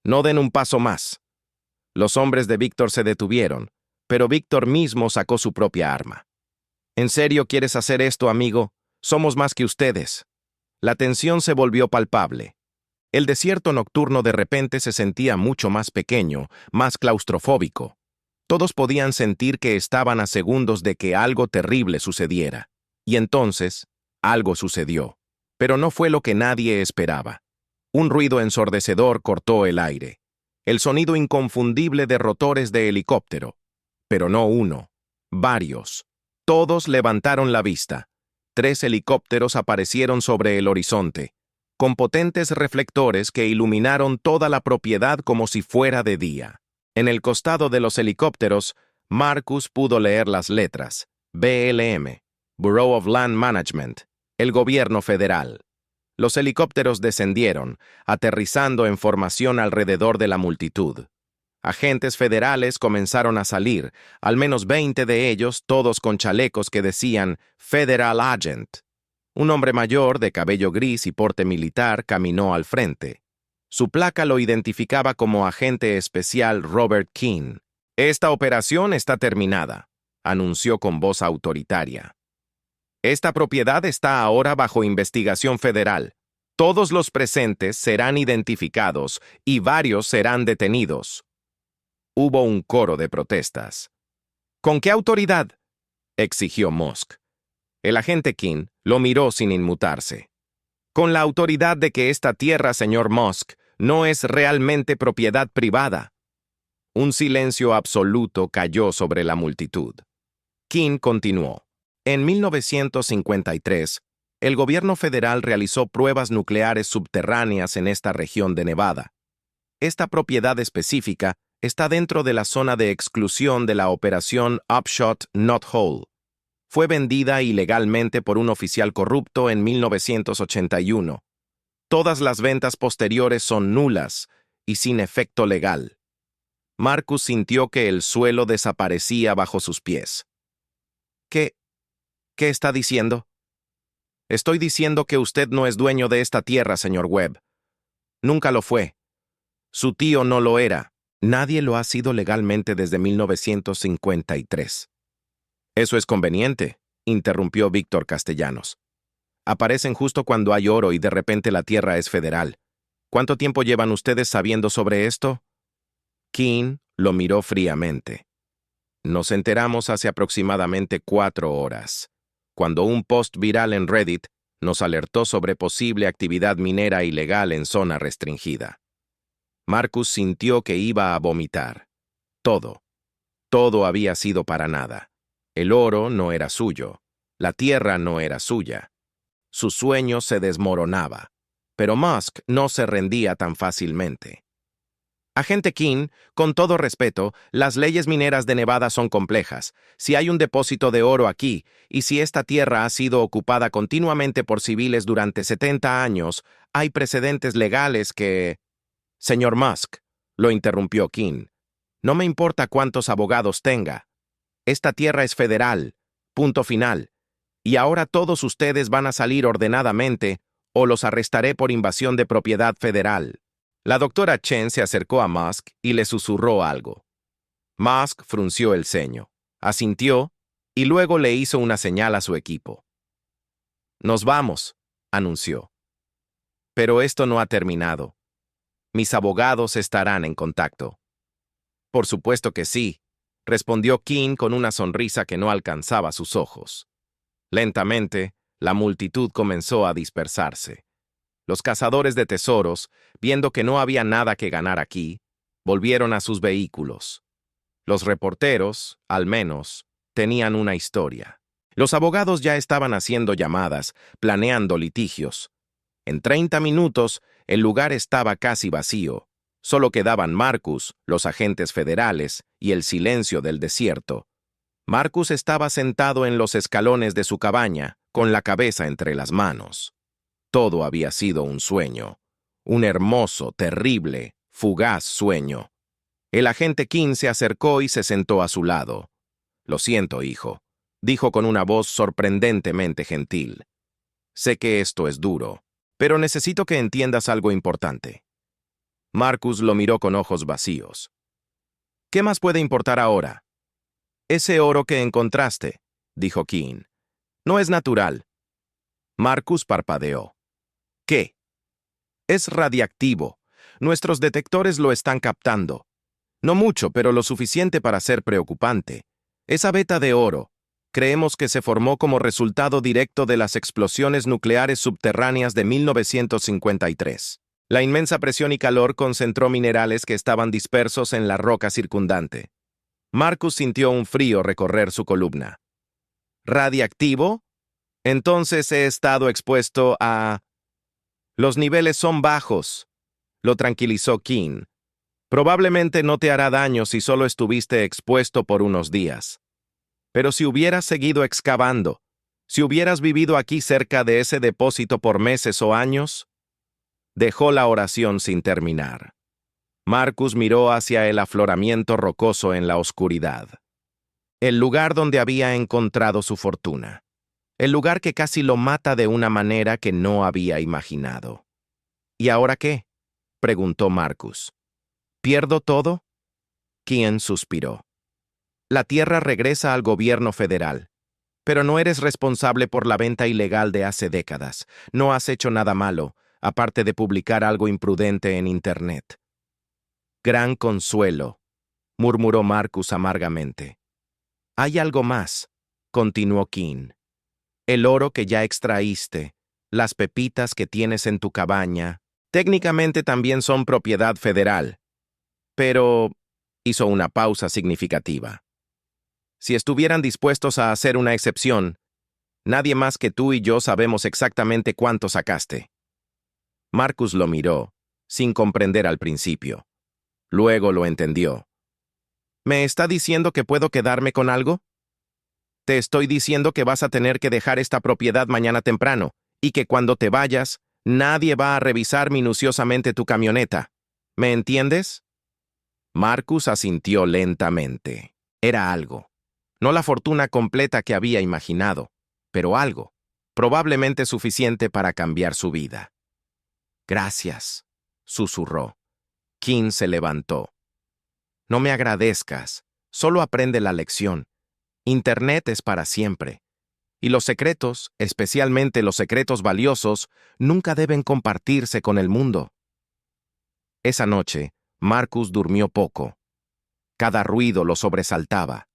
«No den un paso más». Los hombres de Víctor se detuvieron, pero Víctor mismo sacó su propia arma. «¿En serio quieres hacer esto, amigo? Somos más que ustedes». La tensión se volvió palpable. El desierto nocturno de repente se sentía mucho más pequeño, más claustrofóbico. Todos podían sentir que estaban a segundos de que algo terrible sucediera. Y entonces, algo sucedió. Pero no fue lo que nadie esperaba. Un ruido ensordecedor cortó el aire. El sonido inconfundible de rotores de helicóptero. Pero no uno, varios. Todos levantaron la vista. 3 helicópteros aparecieron sobre el horizonte, con potentes reflectores que iluminaron toda la propiedad como si fuera de día. En el costado de los helicópteros, Marcus pudo leer las letras: BLM, Bureau of Land Management, el gobierno federal. Los helicópteros descendieron, aterrizando en formación alrededor de la multitud. Agentes federales comenzaron a salir, al menos 20 de ellos, todos con chalecos que decían Federal Agent. Un hombre mayor, de cabello gris y porte militar, caminó al frente. Su placa lo identificaba como agente especial Robert Keane. «Esta operación está terminada», anunció con voz autoritaria. «Esta propiedad está ahora bajo investigación federal. Todos los presentes serán identificados y varios serán detenidos». Hubo un coro de protestas. «¿Con qué autoridad?», exigió Musk. El agente King lo miró sin inmutarse. «Con la autoridad de que esta tierra, señor Musk, no es realmente propiedad privada». Un silencio absoluto cayó sobre la multitud. King continuó. «En 1953, el gobierno federal realizó pruebas nucleares subterráneas en esta región de Nevada. Esta propiedad específica está dentro de la zona de exclusión de la operación Upshot Not Whole. Fue vendida ilegalmente por un oficial corrupto en 1981. Todas las ventas posteriores son nulas y sin efecto legal. Marcus sintió que el suelo desaparecía bajo sus pies. ¿Qué está diciendo? Estoy diciendo que usted no es dueño de esta tierra, señor Webb. Nunca lo fue. Su tío no lo era. Nadie lo ha sido legalmente desde 1953. Eso es conveniente, interrumpió Víctor Castellanos. Aparecen justo cuando hay oro y de repente la tierra es federal. ¿Cuánto tiempo llevan ustedes sabiendo sobre esto? Keane lo miró fríamente. Nos enteramos hace aproximadamente 4 horas, cuando un post viral en Reddit nos alertó sobre posible actividad minera ilegal en zona restringida. Marcus sintió que iba a vomitar. Todo había sido para nada. El oro no era suyo, la tierra no era suya. Su sueño se desmoronaba, pero Musk no se rendía tan fácilmente. Agente Keane, con todo respeto, las leyes mineras de Nevada son complejas. Si hay un depósito de oro aquí, y si esta tierra ha sido ocupada continuamente por civiles durante 70 años, hay precedentes legales que... Señor Musk, lo interrumpió Keane, no me importa cuántos abogados tenga. Esta tierra es federal, punto final. Y ahora todos ustedes van a salir ordenadamente o los arrestaré por invasión de propiedad federal. La doctora Chen se acercó a Musk y le susurró algo. Musk frunció el ceño, asintió y luego le hizo una señal a su equipo. Nos vamos, anunció. Pero esto no ha terminado. Mis abogados estarán en contacto. Por supuesto que sí, respondió Keane con una sonrisa que no alcanzaba sus ojos. Lentamente, la multitud comenzó a dispersarse. Los cazadores de tesoros, viendo que no había nada que ganar aquí, volvieron a sus vehículos. Los reporteros, al menos, tenían una historia. Los abogados ya estaban haciendo llamadas, planeando litigios. En 30 minutos, el lugar estaba casi vacío. Solo quedaban Marcus, los agentes federales y el silencio del desierto. Marcus estaba sentado en los escalones de su cabaña, con la cabeza entre las manos. Todo había sido un sueño. Un hermoso, terrible, fugaz sueño. El agente Keane se acercó y se sentó a su lado. «Lo siento, hijo», dijo con una voz sorprendentemente gentil. «Sé que esto es duro, pero necesito que entiendas algo importante». Marcus lo miró con ojos vacíos. «¿Qué más puede importar ahora?» «Ese oro que encontraste», dijo Keane, «no es natural». Marcus parpadeó. «¿Qué?» «Es radiactivo. Nuestros detectores lo están captando. No mucho, pero lo suficiente para ser preocupante. Esa veta de oro, creemos que se formó como resultado directo de las explosiones nucleares subterráneas de 1953. La inmensa presión y calor concentró minerales que estaban dispersos en la roca circundante». Marcus sintió un frío recorrer su columna. ¿Radiactivo? Entonces he estado expuesto a... Los niveles son bajos, lo tranquilizó Keane. Probablemente no te hará daño si solo estuviste expuesto por unos días. Pero si hubieras seguido excavando, si hubieras vivido aquí cerca de ese depósito por meses o años... Dejó la oración sin terminar. Marcus miró hacia el afloramiento rocoso en la oscuridad. El lugar donde había encontrado su fortuna. El lugar que casi lo mata de una manera que no había imaginado. ¿Y ahora qué?, preguntó Marcus. ¿Pierdo todo? Keane suspiró. La tierra regresa al gobierno federal. Pero no eres responsable por la venta ilegal de hace décadas. No has hecho nada malo, aparte de publicar algo imprudente en Internet. Gran consuelo, murmuró Marcus amargamente. Hay algo más, continuó Keane. El oro que ya extraíste, las pepitas que tienes en tu cabaña, técnicamente también son propiedad federal. Pero hizo una pausa significativa. Si estuvieran dispuestos a hacer una excepción, nadie más que tú y yo sabemos exactamente cuánto sacaste. Marcus lo miró, sin comprender al principio. Luego lo entendió. ¿Me está diciendo que puedo quedarme con algo? Te estoy diciendo que vas a tener que dejar esta propiedad mañana temprano, y que cuando te vayas, nadie va a revisar minuciosamente tu camioneta. ¿Me entiendes? Marcus asintió lentamente. Era algo. No la fortuna completa que había imaginado, pero algo, probablemente suficiente para cambiar su vida. Gracias, susurró. Kim se levantó. No me agradezcas, solo aprende la lección. Internet es para siempre. Y los secretos, especialmente los secretos valiosos, nunca deben compartirse con el mundo. Esa noche, Marcus durmió poco. Cada ruido lo sobresaltaba.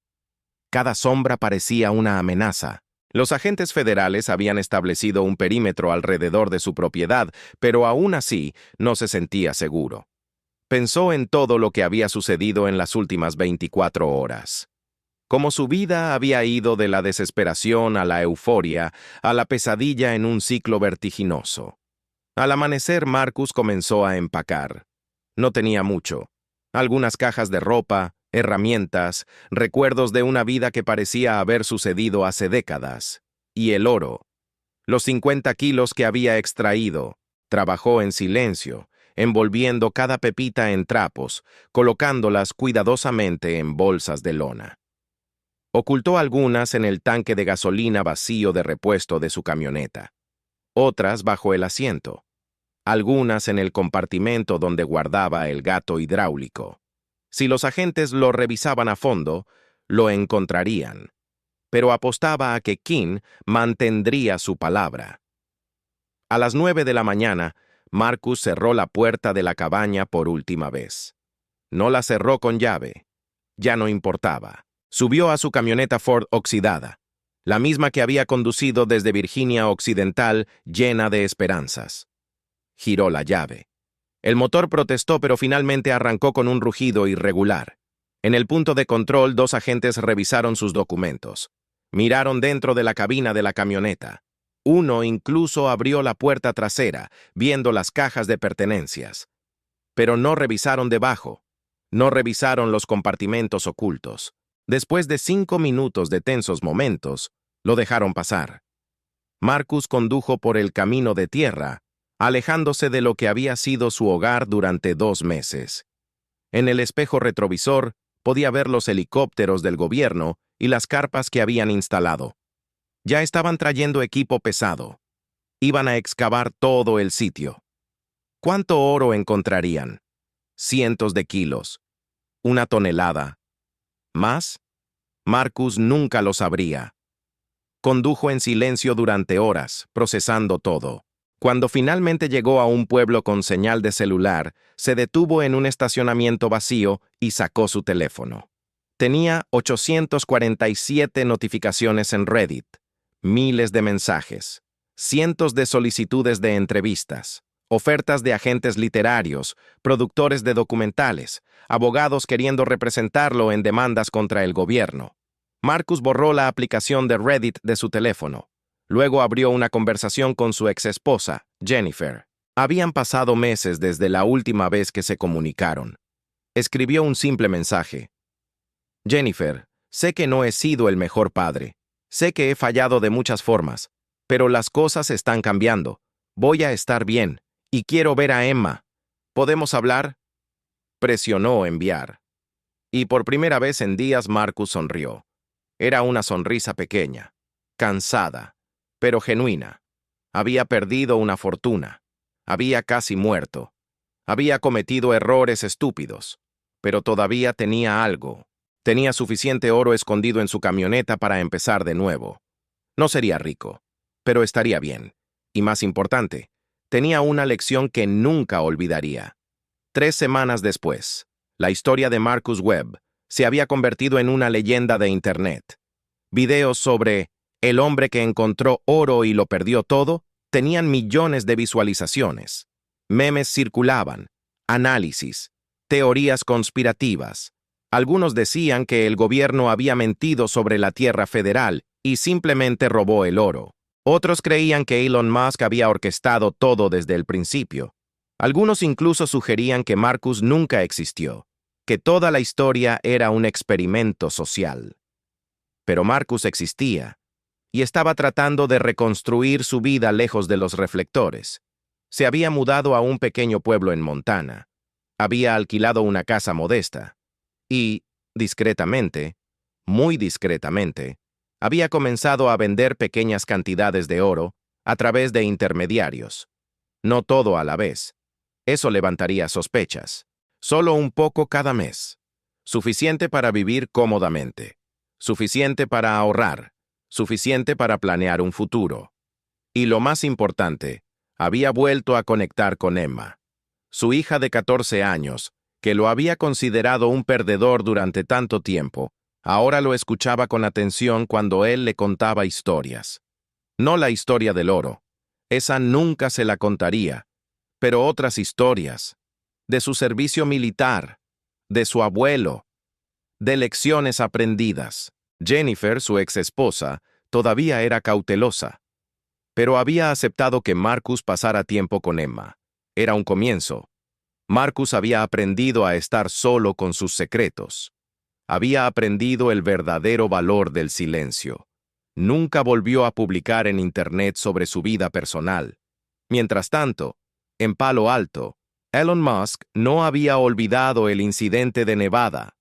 Cada sombra parecía una amenaza. Los agentes federales habían establecido un perímetro alrededor de su propiedad, pero aún así no se sentía seguro. Pensó en todo lo que había sucedido en las últimas 24 horas. Cómo su vida había ido de la desesperación a la euforia, a la pesadilla en un ciclo vertiginoso. Al amanecer, Marcus comenzó a empacar. No tenía mucho. Algunas cajas de ropa, herramientas, recuerdos de una vida que parecía haber sucedido hace décadas. Y el oro. Los 50 kilos que había extraído. Trabajó en silencio, envolviendo cada pepita en trapos, colocándolas cuidadosamente en bolsas de lona. Ocultó algunas en el tanque de gasolina vacío de repuesto de su camioneta, otras bajo el asiento, algunas en el compartimento donde guardaba el gato hidráulico. Si los agentes lo revisaban a fondo, lo encontrarían, pero apostaba a que Kim mantendría su palabra. A las 9 de la mañana, Marcus cerró la puerta de la cabaña por última vez. No la cerró con llave. Ya no importaba. Subió a su camioneta Ford oxidada, la misma que había conducido desde Virginia Occidental llena de esperanzas. Giró la llave. El motor protestó, pero finalmente arrancó con un rugido irregular. En el punto de control, 2 agentes revisaron sus documentos. Miraron dentro de la cabina de la camioneta. Uno incluso abrió la puerta trasera, viendo las cajas de pertenencias. Pero no revisaron debajo. No revisaron los compartimentos ocultos. Después de 5 minutos de tensos momentos, lo dejaron pasar. Marcus condujo por el camino de tierra, alejándose de lo que había sido su hogar durante 2 meses. En el espejo retrovisor podía ver los helicópteros del gobierno y las carpas que habían instalado. Ya estaban trayendo equipo pesado. Iban a excavar todo el sitio. ¿Cuánto oro encontrarían? Cientos de kilos. 1 tonelada. ¿Más? Marcus nunca lo sabría. Condujo en silencio durante horas, procesando todo. Cuando finalmente llegó a un pueblo con señal de celular, se detuvo en un estacionamiento vacío y sacó su teléfono. Tenía 847 notificaciones en Reddit, miles de mensajes, cientos de solicitudes de entrevistas, ofertas de agentes literarios, productores de documentales, abogados queriendo representarlo en demandas contra el gobierno. Marcus borró la aplicación de Reddit de su teléfono. Luego abrió una conversación con su exesposa, Jennifer. Habían pasado meses desde la última vez que se comunicaron. Escribió un simple mensaje. Jennifer, sé que no he sido el mejor padre. Sé que he fallado de muchas formas, pero las cosas están cambiando. Voy a estar bien, y quiero ver a Emma. ¿Podemos hablar? Presionó enviar. Y por primera vez en días Marcus sonrió. Era una sonrisa pequeña, cansada, pero genuina. Había perdido una fortuna. Había casi muerto. Había cometido errores estúpidos. Pero todavía tenía algo. Tenía suficiente oro escondido en su camioneta para empezar de nuevo. No sería rico, pero estaría bien. Y más importante, tenía una lección que nunca olvidaría. 3 semanas después, la historia de Marcus Webb se había convertido en una leyenda de Internet. Videos sobre el hombre que encontró oro y lo perdió todo tenían millones de visualizaciones. Memes circulaban, análisis, teorías conspirativas. Algunos decían que el gobierno había mentido sobre la tierra federal y simplemente robó el oro. Otros creían que Elon Musk había orquestado todo desde el principio. Algunos incluso sugerían que Marcus nunca existió. que toda la historia era un experimento social. Pero Marcus existía, y estaba tratando de reconstruir su vida lejos de los reflectores. Se había mudado a un pequeño pueblo en Montana. Había alquilado una casa modesta. Y, discretamente, muy discretamente, había comenzado a vender pequeñas cantidades de oro a través de intermediarios. No todo a la vez. Eso levantaría sospechas. Solo un poco cada mes. Suficiente para vivir cómodamente. Suficiente para ahorrar. Suficiente para planear un futuro. Y lo más importante, había vuelto a conectar con Emma, su hija de 14 años, que lo había considerado un perdedor durante tanto tiempo. Ahora lo escuchaba con atención cuando él le contaba historias. No la historia del oro. Esa nunca se la contaría. Pero otras historias. De su servicio militar. De su abuelo. De lecciones aprendidas. Jennifer, su ex esposa, todavía era cautelosa. Pero había aceptado que Marcus pasara tiempo con Emma. Era un comienzo. Marcus había aprendido a estar solo con sus secretos. Había aprendido el verdadero valor del silencio. Nunca volvió a publicar en Internet sobre su vida personal. Mientras tanto, en Palo Alto, Elon Musk no había olvidado el incidente de Nevada.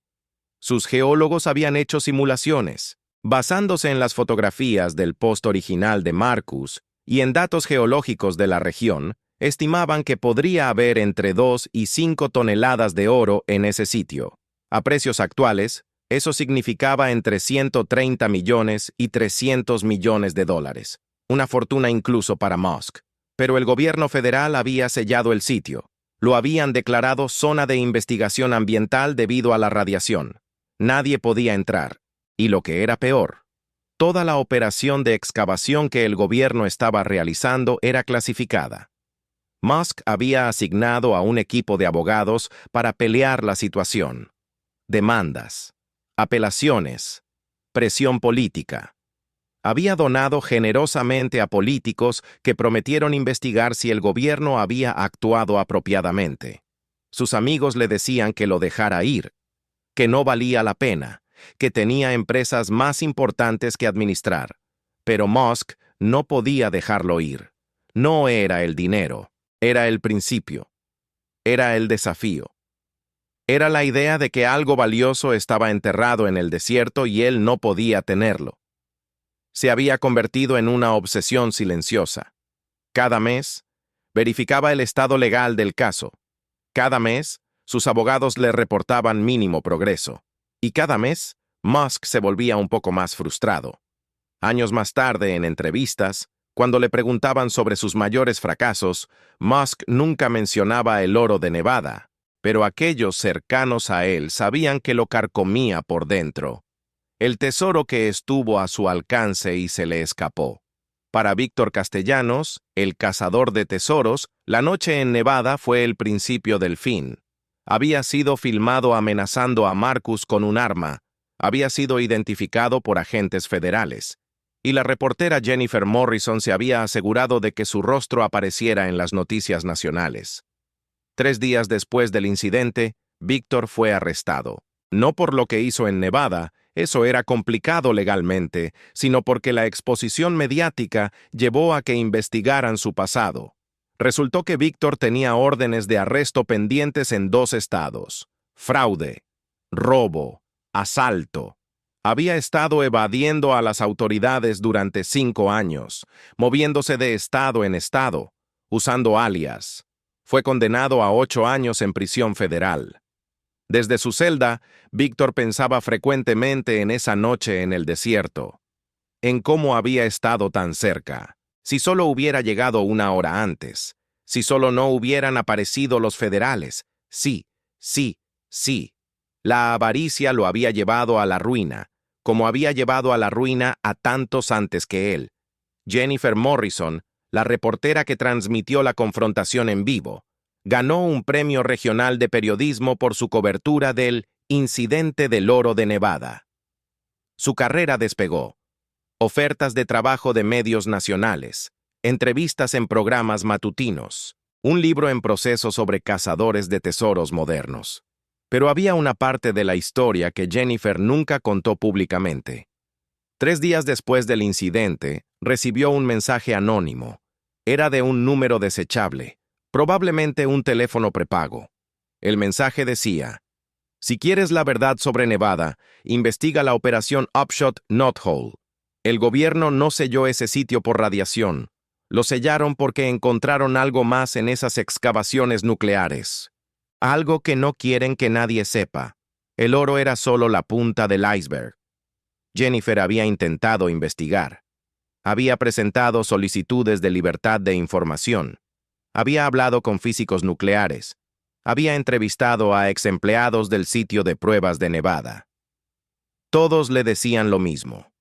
Sus geólogos habían hecho simulaciones, basándose en las fotografías del post original de Marcus y en datos geológicos de la región. Estimaban que podría haber entre 2 y 5 toneladas de oro en ese sitio. A precios actuales, eso significaba entre 130 millones y 300 millones de dólares. Una fortuna incluso para Musk. Pero el gobierno federal había sellado el sitio. Lo habían declarado zona de investigación ambiental debido a la radiación. Nadie podía entrar. Y lo que era peor, toda la operación de excavación que el gobierno estaba realizando era clasificada. Musk había asignado a un equipo de abogados para pelear la situación. Demandas, apelaciones, presión política. Había donado generosamente a políticos que prometieron investigar si el gobierno había actuado apropiadamente. Sus amigos le decían que lo dejara ir, que no valía la pena, que tenía empresas más importantes que administrar. Pero Musk no podía dejarlo ir. No era el dinero. Era el principio. Era el desafío. Era la idea de que algo valioso estaba enterrado en el desierto y él no podía tenerlo. Se había convertido en una obsesión silenciosa. Cada mes, verificaba el estado legal del caso. Cada mes, sus abogados le reportaban mínimo progreso. Y cada mes, Musk se volvía un poco más frustrado. Años más tarde, en entrevistas, cuando le preguntaban sobre sus mayores fracasos, Musk nunca mencionaba el oro de Nevada, pero aquellos cercanos a él sabían que lo carcomía por dentro. El tesoro que estuvo a su alcance y se le escapó. Para Víctor Castellanos, el cazador de tesoros, la noche en Nevada fue el principio del fin. Había sido filmado amenazando a Marcus con un arma, había sido identificado por agentes federales. Y la reportera Jennifer Morrison se había asegurado de que su rostro apareciera en las noticias nacionales. 3 días después del incidente, Víctor fue arrestado. No por lo que hizo en Nevada, eso era complicado legalmente, sino porque la exposición mediática llevó a que investigaran su pasado. Resultó que Víctor tenía órdenes de arresto pendientes en 2 estados: fraude, robo, asalto. Había estado evadiendo a las autoridades durante 5 años, moviéndose de estado en estado, usando alias. Fue condenado a 8 años en prisión federal. Desde su celda, Víctor pensaba frecuentemente en esa noche en el desierto, en cómo había estado tan cerca. Si solo hubiera llegado 1 hora antes, si solo no hubieran aparecido los federales. Sí. La avaricia lo había llevado a la ruina, como había llevado a la ruina a tantos antes que él. Jennifer Morrison, la reportera que transmitió la confrontación en vivo, ganó un premio regional de periodismo por su cobertura del incidente del oro de Nevada. Su carrera despegó. Ofertas de trabajo de medios nacionales, entrevistas en programas matutinos, un libro en proceso sobre cazadores de tesoros modernos. Pero había una parte de la historia que Jennifer nunca contó públicamente. 3 días después del incidente, recibió un mensaje anónimo. Era de un número desechable, probablemente un teléfono prepago. El mensaje decía: si quieres la verdad sobre Nevada, investiga la operación Upshot Knothole. El gobierno no selló ese sitio por radiación. Lo sellaron porque encontraron algo más en esas excavaciones nucleares. Algo que no quieren que nadie sepa. El oro era solo la punta del iceberg. Jennifer había intentado investigar. Había presentado solicitudes de libertad de información. Había hablado con físicos nucleares. Había entrevistado a ex empleados del sitio de pruebas de Nevada. Todos le decían lo mismo.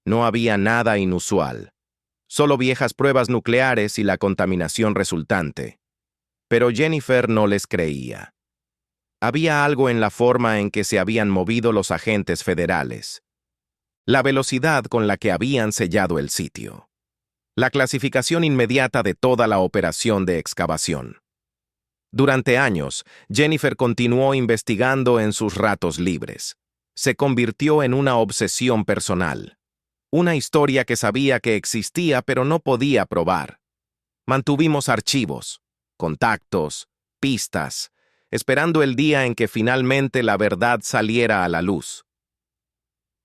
No había nada inusual. Solo viejas pruebas nucleares y la contaminación resultante. Pero Jennifer no les creía. Había algo en la forma en que se habían movido los agentes federales. La velocidad con la que habían sellado el sitio. La clasificación inmediata de toda la operación de excavación. Durante años, Jennifer continuó investigando en sus ratos libres. Se convirtió en una obsesión personal. Una historia que sabía que existía pero no podía probar. Mantuvimos archivos, contactos, pistas, esperando el día en que finalmente la verdad saliera a la luz.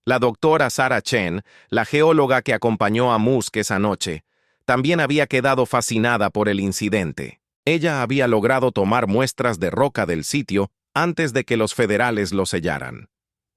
La doctora Sarah Chen, la geóloga que acompañó a Musk esa noche, también había quedado fascinada por el incidente. Ella había logrado tomar muestras de roca del sitio antes de que los federales lo sellaran.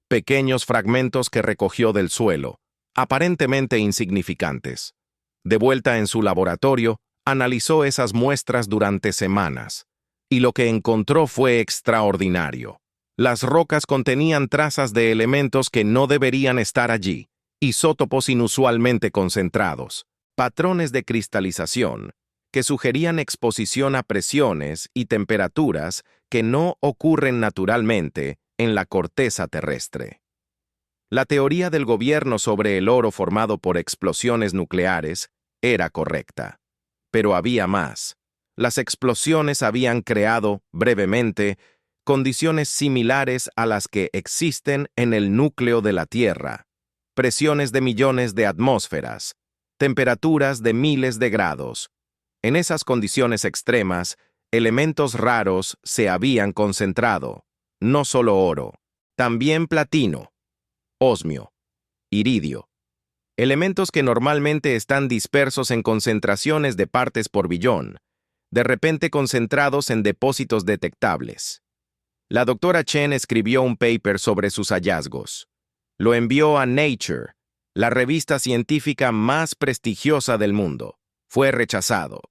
Pequeños fragmentos que recogió del suelo, aparentemente insignificantes. De vuelta en su laboratorio, analizó esas muestras durante semanas, y lo que encontró fue extraordinario. Las rocas contenían trazas de elementos que no deberían estar allí, isótopos inusualmente concentrados, patrones de cristalización, que sugerían exposición a presiones y temperaturas que no ocurren naturalmente en la corteza terrestre. La teoría del gobierno sobre el oro formado por explosiones nucleares era correcta. Pero había más. Las explosiones habían creado, brevemente, condiciones similares a las que existen en el núcleo de la Tierra. Presiones de millones de atmósferas, temperaturas de miles de grados. En esas condiciones extremas, elementos raros se habían concentrado, no solo oro, también platino, osmio, iridio, elementos que normalmente están dispersos en concentraciones de partes por billón, de repente concentrados en depósitos detectables. La doctora Chen escribió un paper sobre sus hallazgos. Lo envió a Nature, la revista científica más prestigiosa del mundo. Fue rechazado.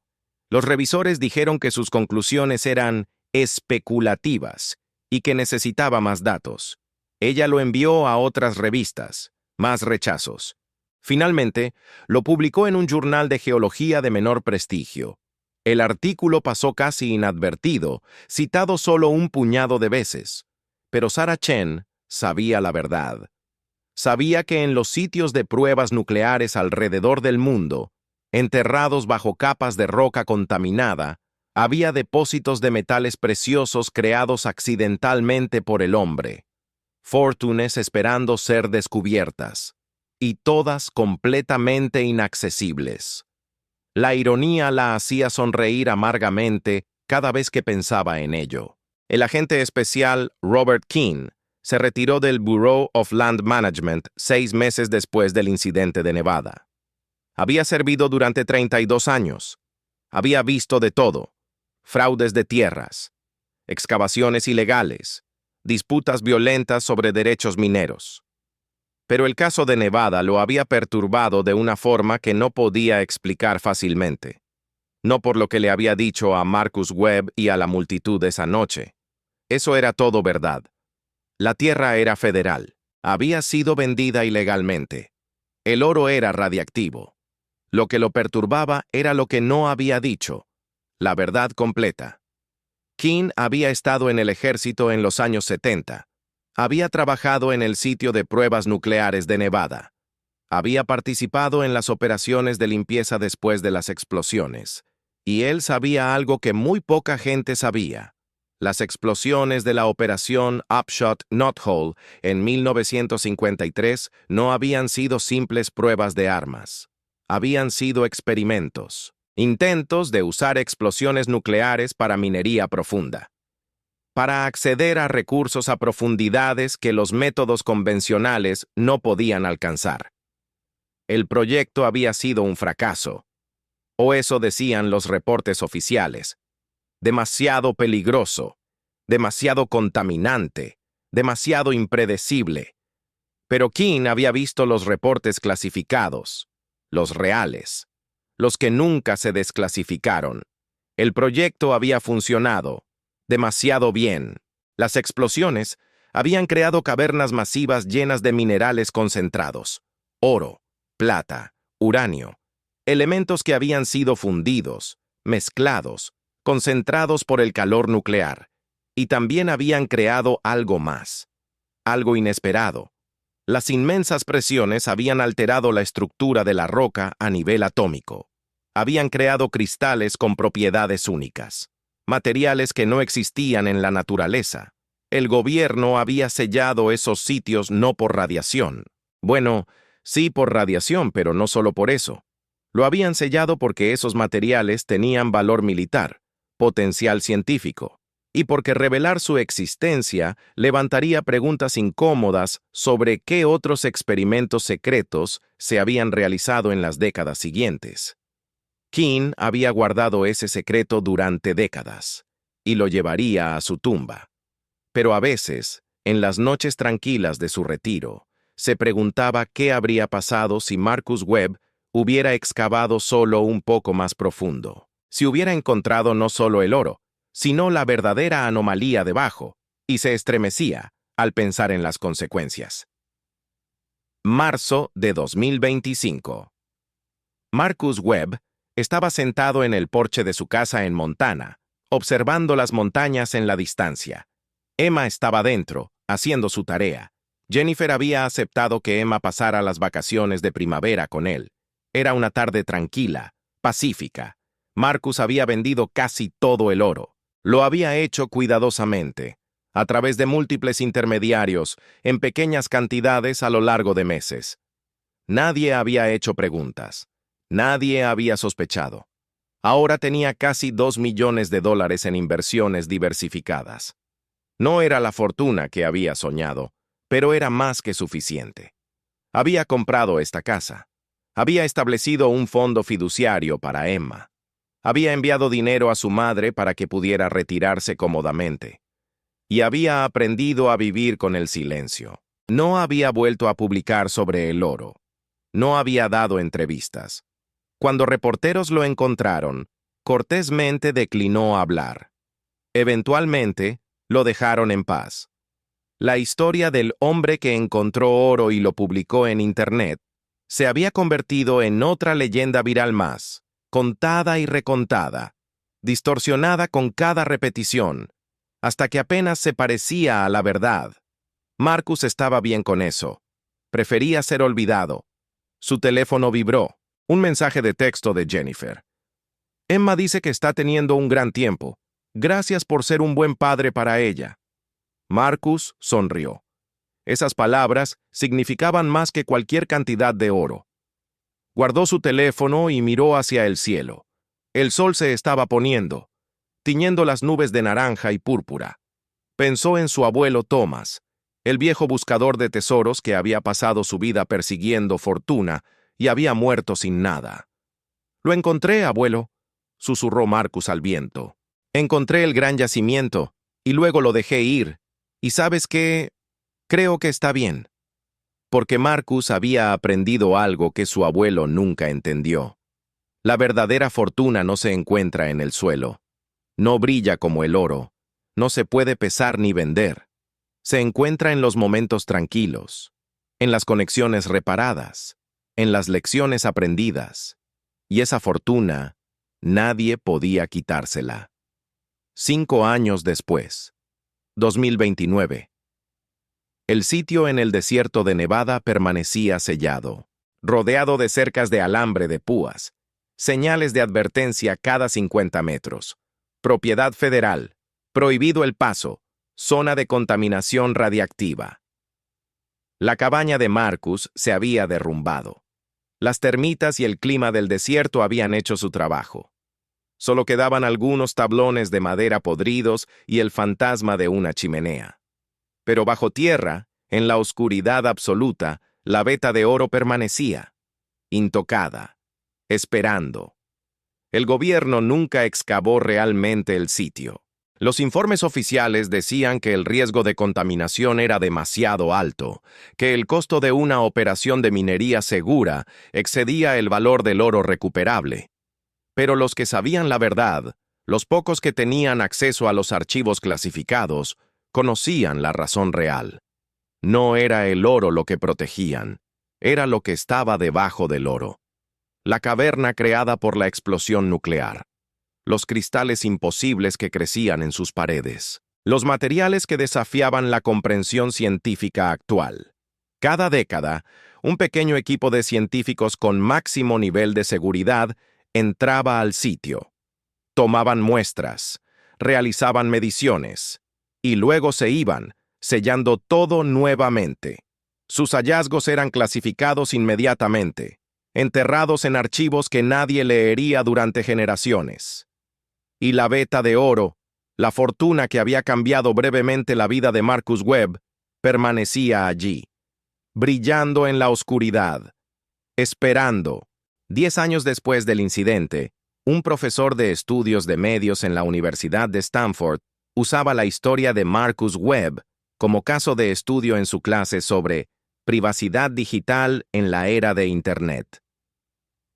Los revisores dijeron que sus conclusiones eran especulativas y que necesitaba más datos. Ella lo envió a otras revistas, más rechazos. Finalmente, lo publicó en un journal de geología de menor prestigio. El artículo pasó casi inadvertido, citado solo un puñado de veces. Pero Sarah Chen sabía la verdad. Sabía que en los sitios de pruebas nucleares alrededor del mundo, enterrados bajo capas de roca contaminada, había depósitos de metales preciosos creados accidentalmente por el hombre, fortunas esperando ser descubiertas, y todas completamente inaccesibles. La ironía la hacía sonreír amargamente cada vez que pensaba en ello. El agente especial Robert Keane se retiró del Bureau of Land Management 6 meses después del incidente de Nevada. Había servido durante 32 años. Había visto de todo: fraudes de tierras, excavaciones ilegales, disputas violentas sobre derechos mineros. Pero el caso de Nevada lo había perturbado de una forma que no podía explicar fácilmente. No por lo que le había dicho a Marcus Webb y a la multitud esa noche. Eso era todo verdad. La tierra era federal. Había sido vendida ilegalmente. El oro era radiactivo. Lo que lo perturbaba era lo que no había dicho: la verdad completa. Keane había estado en el ejército en los años 70. Había trabajado en el sitio de pruebas nucleares de Nevada. Había participado en las operaciones de limpieza después de las explosiones. Y él sabía algo que muy poca gente sabía. Las explosiones de la operación Upshot Knothole en 1953 no habían sido simples pruebas de armas. Habían sido experimentos, intentos de usar explosiones nucleares para minería profunda, para acceder a recursos a profundidades que los métodos convencionales no podían alcanzar. El proyecto había sido un fracaso, o eso decían los reportes oficiales. Demasiado peligroso, demasiado contaminante, demasiado impredecible. Pero King había visto los reportes clasificados, los reales, los que nunca se desclasificaron. El proyecto había funcionado demasiado bien. Las explosiones habían creado cavernas masivas llenas de minerales concentrados, oro, plata, uranio, elementos que habían sido fundidos, mezclados, concentrados por el calor nuclear, y también habían creado algo más, algo inesperado. Las inmensas presiones habían alterado la estructura de la roca a nivel atómico. Habían creado cristales con propiedades únicas, materiales que no existían en la naturaleza. El gobierno había sellado esos sitios no por radiación. Bueno, sí por radiación, pero no solo por eso. Lo habían sellado porque esos materiales tenían valor militar, potencial científico, y porque revelar su existencia levantaría preguntas incómodas sobre qué otros experimentos secretos se habían realizado en las décadas siguientes. King había guardado ese secreto durante décadas, y lo llevaría a su tumba. Pero a veces, en las noches tranquilas de su retiro, se preguntaba qué habría pasado si Marcus Webb hubiera excavado solo un poco más profundo, si hubiera encontrado no solo el oro, sino la verdadera anomalía debajo, y se estremecía al pensar en las consecuencias. Marzo de 2025. Marcus Webb estaba sentado en el porche de su casa en Montana, observando las montañas en la distancia. Emma estaba dentro, haciendo su tarea. Jennifer había aceptado que Emma pasara las vacaciones de primavera con él. Era una tarde tranquila, pacífica. Marcus había vendido casi todo el oro. Lo había hecho cuidadosamente, a través de múltiples intermediarios, en pequeñas cantidades a lo largo de meses. Nadie había hecho preguntas. Nadie había sospechado. Ahora tenía casi $2 millones en inversiones diversificadas. No era la fortuna que había soñado, pero era más que suficiente. Había comprado esta casa. Había establecido un fondo fiduciario para Emma. Había enviado dinero a su madre para que pudiera retirarse cómodamente. Y había aprendido a vivir con el silencio. No había vuelto a publicar sobre el oro. No había dado entrevistas. Cuando reporteros lo encontraron, cortésmente declinó hablar. Eventualmente, lo dejaron en paz. La historia del hombre que encontró oro y lo publicó en Internet se había convertido en otra leyenda viral más, contada y recontada, distorsionada con cada repetición, hasta que apenas se parecía a la verdad. Marcus estaba bien con eso. Prefería ser olvidado. Su teléfono vibró. Un mensaje de texto de Jennifer. Emma dice que está teniendo un gran tiempo. Gracias por ser un buen padre para ella. Marcus sonrió. Esas palabras significaban más que cualquier cantidad de oro. Guardó su teléfono y miró hacia el cielo. El sol se estaba poniendo, tiñendo las nubes de naranja y púrpura. Pensó en su abuelo Thomas, el viejo buscador de tesoros que había pasado su vida persiguiendo fortuna y había muerto sin nada. «Lo encontré, abuelo», susurró Marcus al viento. «Encontré el gran yacimiento, y luego lo dejé ir. ¿Y sabes qué? Creo que está bien». Porque Marcus había aprendido algo que su abuelo nunca entendió. La verdadera fortuna no se encuentra en el suelo. No brilla como el oro. No se puede pesar ni vender. Se encuentra en los momentos tranquilos, en las conexiones reparadas, en las lecciones aprendidas. Y esa fortuna, nadie podía quitársela. 5 años después, 2029. El sitio en el desierto de Nevada permanecía sellado, rodeado de cercas de alambre de púas, señales de advertencia cada 50 metros. Propiedad federal, Prohibido el paso. Zona de contaminación radiactiva. La cabaña de Marcus se había derrumbado. Las termitas y el clima del desierto habían hecho su trabajo. Solo quedaban algunos tablones de madera podridos y el fantasma de una chimenea. Pero bajo tierra, en la oscuridad absoluta, la veta de oro permanecía, intocada, esperando. El gobierno nunca excavó realmente el sitio. Los informes oficiales decían que el riesgo de contaminación era demasiado alto, que el costo de una operación de minería segura excedía el valor del oro recuperable. Pero los que sabían la verdad, los pocos que tenían acceso a los archivos clasificados, conocían la razón real. No era el oro lo que protegían, era lo que estaba debajo del oro. La caverna creada por la explosión nuclear. Los cristales imposibles que crecían en sus paredes. Los materiales que desafiaban la comprensión científica actual. Cada década, un pequeño equipo de científicos con máximo nivel de seguridad entraba al sitio. Tomaban muestras, realizaban mediciones, y luego se iban, sellando todo nuevamente. Sus hallazgos eran clasificados inmediatamente, enterrados en archivos que nadie leería durante generaciones. Y la veta de oro, la fortuna que había cambiado brevemente la vida de Marcus Webb, permanecía allí, brillando en la oscuridad, esperando. 10 años después del incidente, un profesor de estudios de medios en la Universidad de Stanford usaba la historia de Marcus Webb como caso de estudio en su clase sobre privacidad digital en la era de Internet.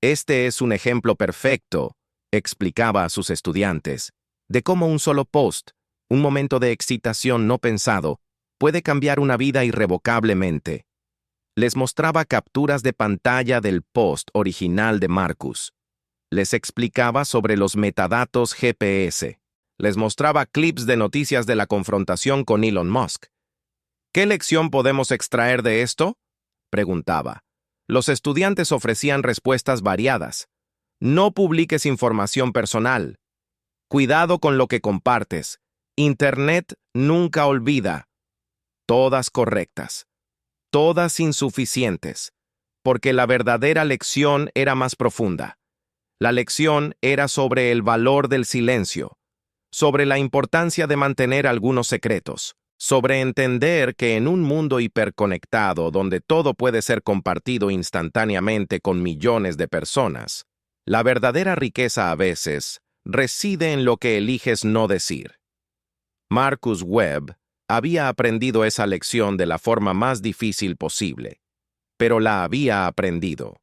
Este es un ejemplo perfecto, explicaba a sus estudiantes, de cómo un solo post, un momento de excitación no pensado, puede cambiar una vida irrevocablemente. Les mostraba capturas de pantalla del post original de Marcus. Les explicaba sobre los metadatos GPS. Les mostraba clips de noticias de la confrontación con Elon Musk. ¿Qué lección podemos extraer de esto?, preguntaba. Los estudiantes ofrecían respuestas variadas. No publiques información personal. Cuidado con lo que compartes. Internet nunca olvida. Todas correctas. Todas insuficientes. Porque la verdadera lección era más profunda. La lección era sobre el valor del silencio, sobre la importancia de mantener algunos secretos, sobre entender que en un mundo hiperconectado donde todo puede ser compartido instantáneamente con millones de personas, la verdadera riqueza a veces reside en lo que eliges no decir. Marcus Webb había aprendido esa lección de la forma más difícil posible, pero la había aprendido.